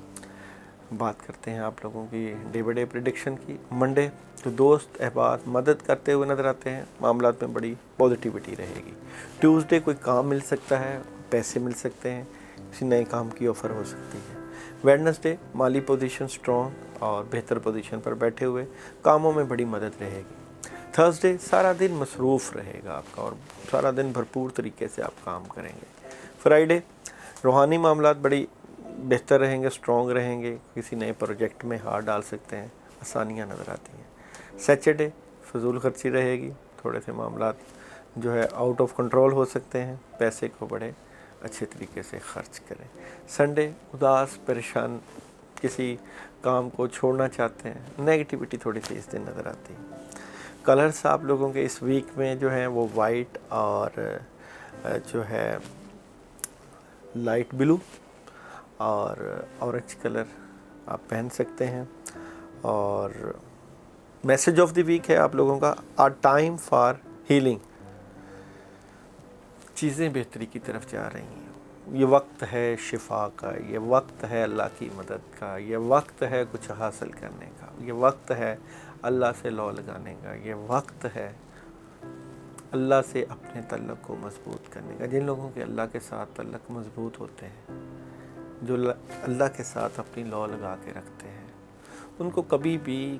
बात करते हैं आप लोगों की डे बाई डे प्रेडिक्शन की। मंडे तो दोस्त अहबाब मदद करते हुए नज़र आते हैं, मामलात में बड़ी पॉजिटिविटी रहेगी। ट्यूसडे कोई काम मिल सकता है, पैसे मिल सकते हैं, किसी नए काम की ऑफ़र हो सकती है। वेडनेसडे माली पोजीशन स्ट्रॉन्ग और बेहतर पोजीशन पर बैठे हुए, कामों में बड़ी मदद रहेगी। थर्सडे सारा दिन मसरूफ़ रहेगा आपका, और सारा दिन भरपूर तरीके से आप काम करेंगे। फ्राइडे रूहानी मामलात बड़ी बेहतर रहेंगे, स्ट्रॉन्ग रहेंगे, किसी नए प्रोजेक्ट में हाथ डाल सकते हैं, आसानियाँ नज़र आती हैं। सैटरडे फजूल खर्ची रहेगी, थोड़े से मामलात जो है आउट ऑफ कंट्रोल हो सकते हैं, पैसे को बड़े अच्छे तरीके से खर्च करें। संडे उदास परेशान, किसी काम को छोड़ना चाहते हैं, नेगेटिविटी थोड़ी सी इस दिन नज़र आती है। कलर्स आप लोगों के इस वीक में जो हैं वो वाइट और जो है लाइट ब्लू और ऑरेंज कलर आप पहन सकते हैं। और मैसेज ऑफ द वीक है आप लोगों का आ टाइम फॉर हीलिंग। चीज़ें बेहतरी की तरफ जा रही हैं, ये वक्त है शिफा का, ये वक्त है अल्लाह की मदद का, ये वक्त है कुछ हासिल करने का, ये वक्त है अल्लाह से लौ लगाने का, ये वक्त है اللہ سے اپنے تعلق کو مضبوط کرنے کا. جن لوگوں کے اللہ کے ساتھ تعلق مضبوط ہوتے ہیں, جو اللہ کے ساتھ اپنی لو لگا کے رکھتے ہیں, ان کو کبھی بھی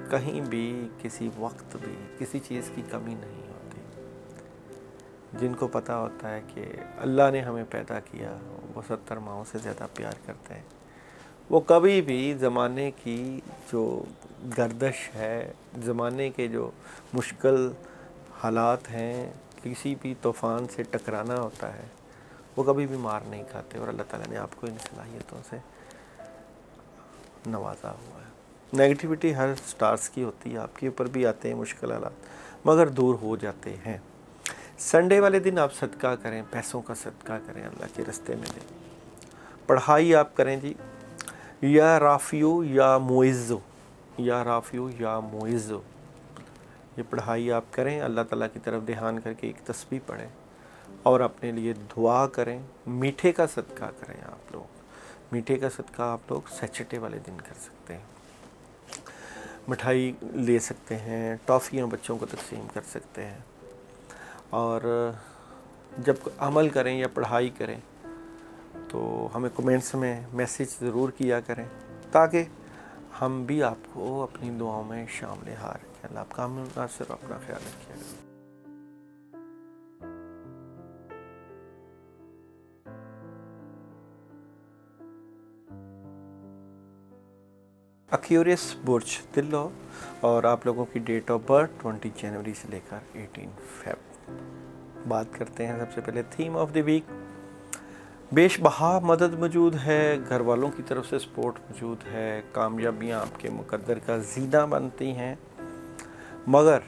کہیں بھی کسی وقت بھی کسی چیز کی کمی نہیں ہوتی. جن کو پتہ ہوتا ہے کہ اللہ نے ہمیں پیدا کیا, وہ 70 ماؤں سے زیادہ پیار کرتے ہیں, وہ کبھی بھی زمانے کی جو گردش ہے, زمانے کے جو مشکل حالات ہیں, کسی بھی طوفان سے ٹکرانا ہوتا ہے, وہ کبھی بھی مار نہیں کھاتے. اور اللہ تعالیٰ نے آپ کو ان صلاحیتوں سے نوازا ہوا ہے. نیگیٹیوٹی ہر سٹارز کی ہوتی ہے, آپ کے اوپر بھی آتے ہیں مشکل حالات, مگر دور ہو جاتے ہیں. سنڈے والے دن آپ صدقہ کریں, پیسوں کا صدقہ کریں, اللہ کے راستے میں دیں. پڑھائی آپ کریں جی, یا رافیو یا معزو, یا رافیو یا معزو, یہ پڑھائی آپ کریں. اللہ تعالیٰ کی طرف دھیان کر کے ایک تسبیح پڑھیں اور اپنے لیے دعا کریں. میٹھے کا صدقہ کریں آپ لوگ. میٹھے کا صدقہ آپ لوگ سیچرڈے والے دن کر سکتے ہیں. مٹھائی لے سکتے ہیں, ٹافیاں بچوں کو تقسیم کر سکتے ہیں. اور جب عمل کریں یا پڑھائی کریں تو ہمیں کمنٹس میں میسیج ضرور کیا کریں, تاکہ ہم بھی آپ کو اپنی دعاؤں میں شامل رکھیں. اللہ آپ کا مناسب اپنا خیال رکھیے گا. ایکویریس برج دلو, اور آپ لوگوں کی ڈیٹ آف برتھ 20 جنوری سے لے کر 18 فیب. بات کرتے ہیں سب سے پہلے تھیم آف دی ویک. بیش بہا مدد موجود ہے, گھر والوں کی طرف سے سپورٹ موجود ہے, کامیابیاں آپ کے مقدر کا زینہ بنتی ہیں. مگر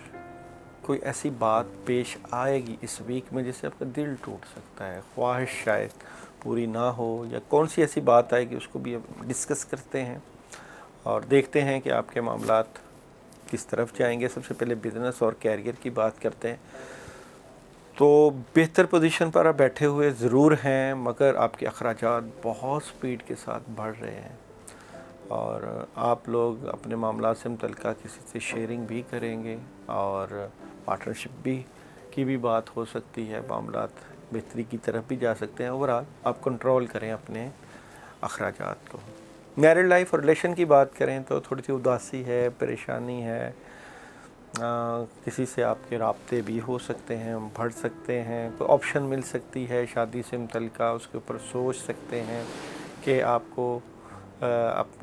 کوئی ایسی بات پیش آئے گی اس ویک میں جس سے آپ کا دل ٹوٹ سکتا ہے, خواہش شاید پوری نہ ہو, یا کون سی ایسی بات آئے گی اس کو بھی ڈسکس کرتے ہیں اور دیکھتے ہیں کہ آپ کے معاملات کس طرف جائیں گے. سب سے پہلے بزنس اور کیریئر کی بات کرتے ہیں. تو بہتر پوزیشن پر آپ بیٹھے ہوئے ضرور ہیں, مگر آپ کے اخراجات بہت سپیڈ کے ساتھ بڑھ رہے ہیں, اور آپ لوگ اپنے معاملات سے متعلقہ کسی سے شیئرنگ بھی کریں گے, اور پارٹنرشپ بھی کی بھی بات ہو سکتی ہے. معاملات بہتری کی طرف بھی جا سکتے ہیں. اوورآل آپ کنٹرول کریں اپنے اخراجات کو. میرڈ لائف اور ریلیشن کی بات کریں تو تھوڑی سی اداسی ہے, پریشانی ہے, کسی سے آپ کے رابطے بھی ہو سکتے ہیں, بڑھ سکتے ہیں, کوئی آپشن مل سکتی ہے شادی سے متعلقہ, اس کے اوپر سوچ سکتے ہیں کہ آپ کو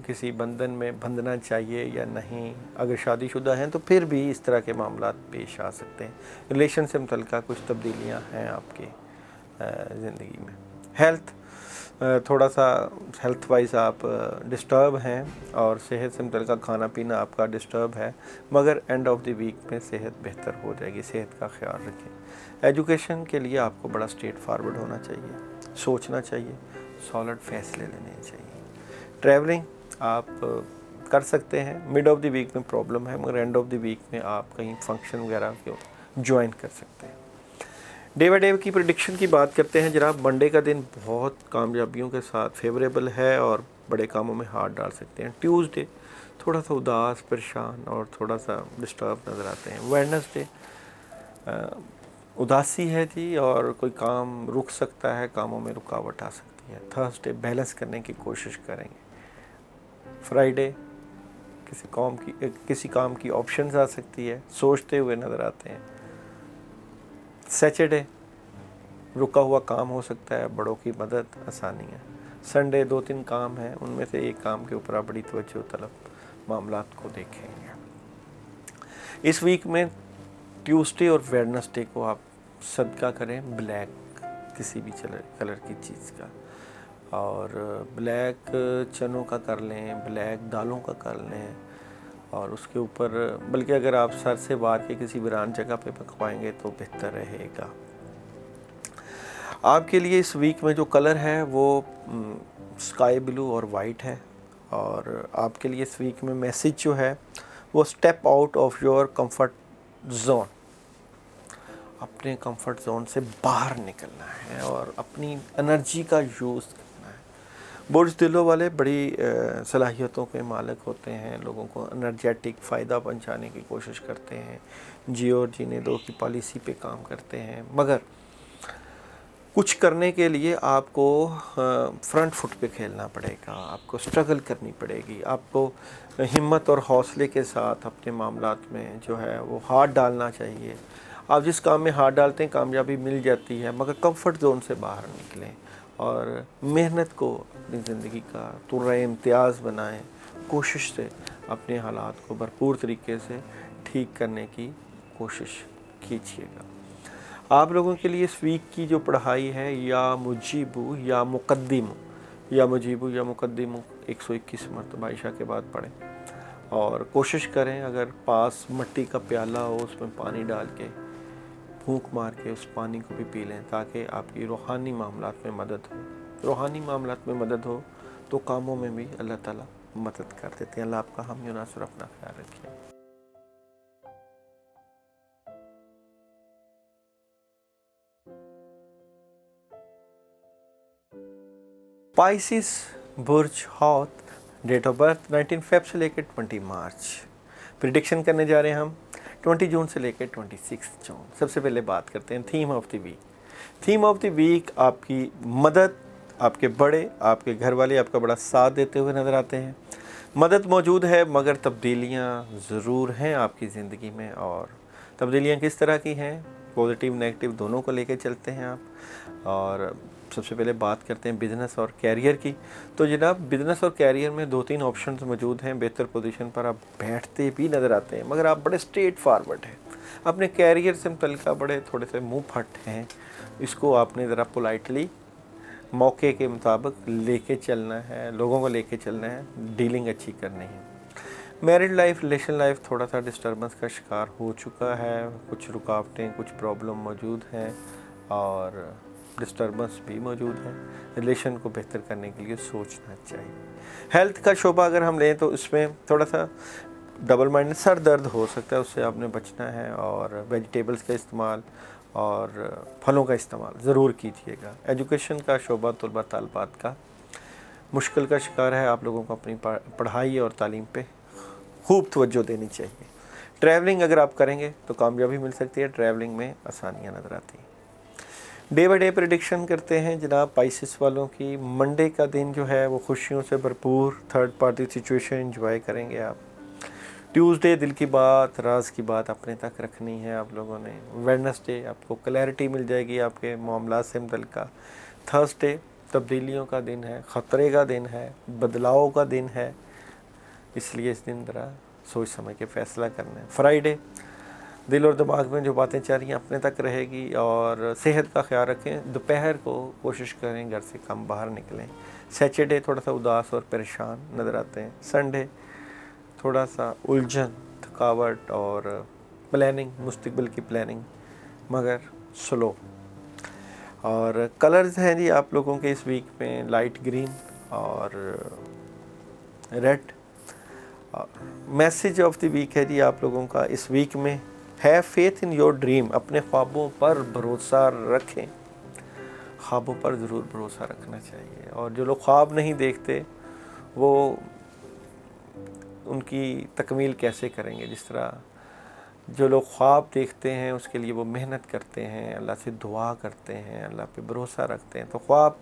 کسی بندھن میں بندھنا چاہیے یا نہیں. اگر شادی شدہ ہیں تو پھر بھی اس طرح کے معاملات پیش آ سکتے ہیں. ریلیشن سے متعلقہ کچھ تبدیلیاں ہیں آپ کی زندگی میں. ہیلتھ, تھوڑا سا ہیلتھ وائز آپ ڈسٹرب ہیں, اور صحت سے متعلقہ کھانا پینا آپ کا ڈسٹرب ہے, مگر اینڈ آف دی ویک میں صحت بہتر ہو جائے گی. صحت کا خیال رکھیں. ایجوکیشن کے لیے آپ کو بڑا اسٹریٹ فارورڈ ہونا چاہیے, سوچنا چاہیے, سالڈ فیصلے لینے چاہیے. ٹریولنگ آپ کر سکتے ہیں. مڈ آف دی ویک میں پرابلم ہے, مگر اینڈ آف دی ویک میں آپ کہیں فنکشن وغیرہ کو جوائن کر سکتے ہیں. ڈے بائی ڈے کی پریڈکشن کی بات کرتے ہیں جناب. منڈے کا دن بہت کامیابیوں کے ساتھ فیوریبل ہے اور بڑے کاموں میں ہاتھ ڈال سکتے ہیں. ٹیوزڈے تھوڑا سا اداس, پریشان اور تھوڑا سا ڈسٹرب نظر آتے ہیں. ویڈنسڈے اداسی ہے جی, اور کوئی کام رک سکتا ہے, کاموں میں رکاوٹ آ سکتی ہے. تھرسڈے بیلنس کرنے کی کوشش کریں گے. فرائیڈے کسی کام کی آپشنز آ سکتی ہے, سوچتے ہوئے نظر آتے ہیں. سیچرڈے رکا ہوا کام ہو سکتا ہے, بڑوں کی مدد, آسانی ہے. سنڈے 2-3 کام ہیں, ان میں سے ایک کام کے اوپر آپ بڑی توجہ طلب معاملات کو دیکھیں گے. اس ویک میں ٹیوزڈے اور ویڈنسڈے کو آپ صدقہ کریں بلیک کسی بھی کلر کی چیز کا, اور بلیک چنوں کا کر لیں, بلیک دالوں کا کر لیں, اور اس کے اوپر بلکہ اگر آپ سر سے وار کے کسی ویران جگہ پہ پکوائیں گے تو بہتر رہے گا. آپ کے لیے اس ویک میں جو کلر ہے وہ اسکائی بلو اور وائٹ ہے, اور آپ کے لیے اس ویک میں میسیج جو ہے وہ step out of your comfort zone. اپنے کمفرٹ زون سے باہر نکلنا ہے اور اپنی انرجی کا یوز کرنا ہے. برج دلوں والے بڑی صلاحیتوں کے مالک ہوتے ہیں، لوگوں کو انرجیٹک فائدہ پہنچانے کی کوشش کرتے ہیں، جیو اور جینے دو کی پالیسی پہ کام کرتے ہیں، مگر کچھ کرنے کے لیے آپ کو فرنٹ فٹ پہ کھیلنا پڑے گا، آپ کو سٹرگل کرنی پڑے گی، آپ کو ہمت اور حوصلے کے ساتھ اپنے معاملات میں جو ہے وہ ہاتھ ڈالنا چاہیے۔ آپ جس کام میں ہاتھ ڈالتے ہیں کامیابی مل جاتی ہے، مگر کمفرٹ زون سے باہر نکلیں اور محنت کو اپنی زندگی کا طرۂ امتیاز بنائیں، کوشش سے اپنے حالات کو بھرپور طریقے سے ٹھیک کرنے کی کوشش کیجیے گا۔ آپ لوگوں کے لیے اس ویک کی جو پڑھائی ہے یا مجیبو یا مقدمو، یا مجیبو یا مقدمو 121 مرتبہ عشاء کے بعد پڑھیں، اور کوشش کریں اگر پاس مٹی کا پیالہ ہو اس میں پانی ڈال کے پھونک مار کے اس پانی کو بھی پی لیں، تاکہ آپ کی روحانی معاملات میں مدد ہو۔ روحانی معاملات میں مدد ہو تو کاموں میں بھی اللہ تعالیٰ مدد کر دیتے ہیں۔ اللہ آپ کا حامی و ناصر، اپنا خیال رکھیے۔ پائسس برج ہاتھ، ڈیٹ آف برتھ 19 فیب سے لے کے 20 مارچ۔ پریڈکشن کرنے جا رہے ہیں ہم 20 جون سے لے کے 26 جون۔ سب سے پہلے بات کرتے ہیں theme of the week. Theme of the week آپ کی مدد، آپ کے بڑے، آپ کے گھر والے آپ کا بڑا ساتھ دیتے ہوئے نظر آتے ہیں۔ مدد موجود ہے مگر تبدیلیاں ضرور ہیں آپ کی زندگی میں، اور تبدیلیاں کس طرح کی ہیں؟ پازیٹیو نیگیٹو دونوں کو لے کے چلتے ہیں آپ۔ اور سب سے پہلے بات کرتے ہیں بزنس اور کیریئر کی۔ تو جناب بزنس اور کیریئر میں 2-3 آپشنز موجود ہیں، بہتر پوزیشن پر آپ بیٹھتے بھی نظر آتے ہیں، مگر آپ بڑے اسٹریٹ فارورڈ ہیں، اپنے کیریئر سے متعلقہ بڑے تھوڑے سے منہ پھٹ ہیں۔ اس کو آپ نے ذرا پولائٹلی موقع کے مطابق لے کے چلنا ہے، لوگوں کو لے کے چلنا ہے، ڈیلنگ اچھی کرنی ہے۔ میرڈ لائف، ریلیشن لائف تھوڑا سا ڈسٹربنس کا شکار ہو چکا ہے، کچھ رکاوٹیں، کچھ پرابلم موجود ہیں اور ڈسٹربنس بھی موجود ہے۔ ریلیشن کو بہتر کرنے کے لیے سوچنا چاہیے۔ ہیلتھ کا شعبہ اگر ہم لیں تو اس میں تھوڑا سا ڈبل مائنڈ، سر درد ہو سکتا ہے، اس سے آپ نے بچنا ہے، اور ویجیٹیبلز کا استعمال اور پھلوں کا استعمال ضرور کیجیے گا۔ ایجوکیشن کا شعبہ طلباء طالبات کا مشکل کا شکار ہے، آپ لوگوں کو اپنی پڑھائی اور تعلیم پہ خوب توجہ دینی چاہیے۔ ٹریولنگ اگر آپ کریں گے تو کامیابی مل سکتی ہے، ٹریولنگ میں آسانیاں نظر آتی ہیں۔ ڈے بائی ڈے پریڈکشن کرتے ہیں جناب پائسس والوں کی۔ منڈے کا دن جو ہے وہ خوشیوں سے بھرپور، تھرڈ پارٹی سچویشن انجوائے کریں گے آپ۔ ٹیوزڈے دل کی بات، راز کی بات اپنے تک رکھنی ہے آپ لوگوں نے۔ ویڈنسڈے آپ کو کلیئرٹی مل جائے گی آپ کے معاملات سے متعلقہ۔ تھرسڈے تبدیلیوں کا دن ہے، خطرے کا دن ہے، بدلاؤ کا دن ہے، اس لیے اس دن ذرا سوچ سمجھ کے فیصلہ کرنا ہے۔ فرائیڈے دل اور دماغ میں جو باتیں چل رہی ہیں اپنے تک رہے گی، اور صحت کا خیال رکھیں۔ دوپہر کو کوشش کریں گھر سے کم باہر نکلیں۔ سیچرڈے تھوڑا سا اداس اور پریشان نظر آتے ہیں۔ سنڈے تھوڑا سا الجھن، تھکاوٹ اور پلاننگ، مستقبل کی پلاننگ مگر سلو۔ اور کلرز ہیں جی آپ لوگوں کے اس ویک میں لائٹ گرین اور red. Message of the week ہے جی آپ لوگوں کا اس ویک میں، have faith in your dream, اپنے خوابوں پر بھروسہ رکھیں۔ خوابوں پر ضرور بھروسہ رکھنا چاہیے، اور جو لوگ خواب نہیں دیکھتے وہ ان کی تکمیل کیسے کریں گے؟ جس طرح جو لوگ خواب دیکھتے ہیں اس کے لیے وہ محنت کرتے ہیں، اللہ سے دعا کرتے ہیں، اللہ پہ بھروسہ رکھتے ہیں، تو خواب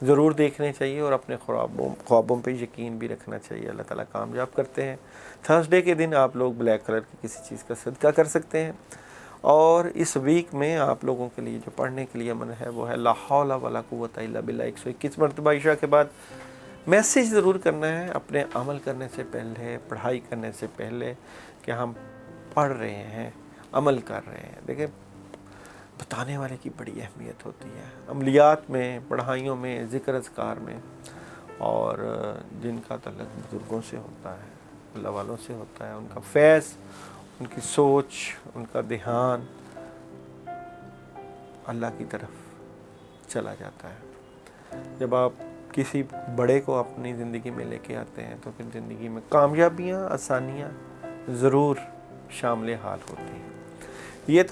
ضرور دیکھنے چاہیے اور اپنے خوابوں پہ یقین بھی رکھنا چاہیے، اللہ تعالیٰ کامیاب کرتے ہیں۔ تھرسڈے کے دن آپ لوگ بلیک کلر کی کسی چیز کا صدقہ کر سکتے ہیں۔ اور اس ویک میں آپ لوگوں کے لیے جو پڑھنے کے لیے عمل ہے وہ ہے لا حول ولا قوت الا باللہ 121 مرتبہ عشاء کے بعد۔ میسیج ضرور کرنا ہے اپنے عمل کرنے سے پہلے، پڑھائی کرنے سے پہلے، کہ ہم پڑھ رہے ہیں، عمل کر رہے ہیں۔ دیکھیں بتانے والے کی بڑی اہمیت ہوتی ہے عملیات میں، پڑھائیوں میں، ذکر اذکار میں، اور جن کا تعلق بزرگوں سے ہوتا ہے، اللہ والوں سے ہوتا ہے، ان کا فیض، ان کی سوچ، ان کا دھیان اللہ کی طرف چلا جاتا ہے۔ جب آپ کسی بڑے کو اپنی زندگی میں لے کے آتے ہیں تو پھر زندگی میں کامیابیاں، آسانیاں ضرور شامل حال ہوتی ہیں۔ یہ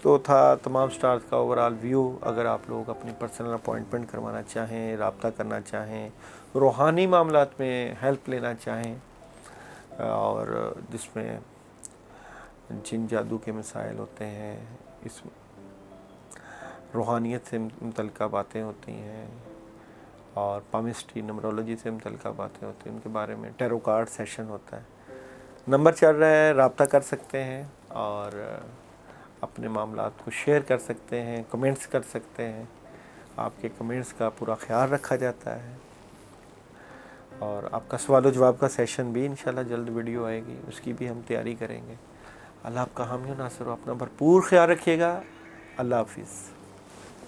تو تھا تمام سٹارز کا اوورال ویو۔ اگر آپ لوگ اپنی پرسنل اپوائنٹمنٹ کروانا چاہیں، رابطہ کرنا چاہیں، روحانی معاملات میں ہیلپ لینا چاہیں، اور جس میں جن جادو کے مسائل ہوتے ہیں، اس روحانیت سے متعلقہ باتیں ہوتی ہیں، اور پامسٹری نمرولوجی سے متعلقہ باتیں ہوتی ہیں، ان کے بارے میں ٹیرو کارڈ سیشن ہوتا ہے۔ نمبر چل رہا ہے، رابطہ کر سکتے ہیں اور اپنے معاملات کو شیئر کر سکتے ہیں، کمنٹس کر سکتے ہیں۔ آپ کے کمنٹس کا پورا خیال رکھا جاتا ہے، اور آپ کا سوال و جواب کا سیشن بھی انشاءاللہ جلد ویڈیو آئے گی، اس کی بھی ہم تیاری کریں گے۔ اللہ آپ کا حامی و ناصر ہو، اپنا بھرپور خیال رکھیے گا۔ اللہ حافظ۔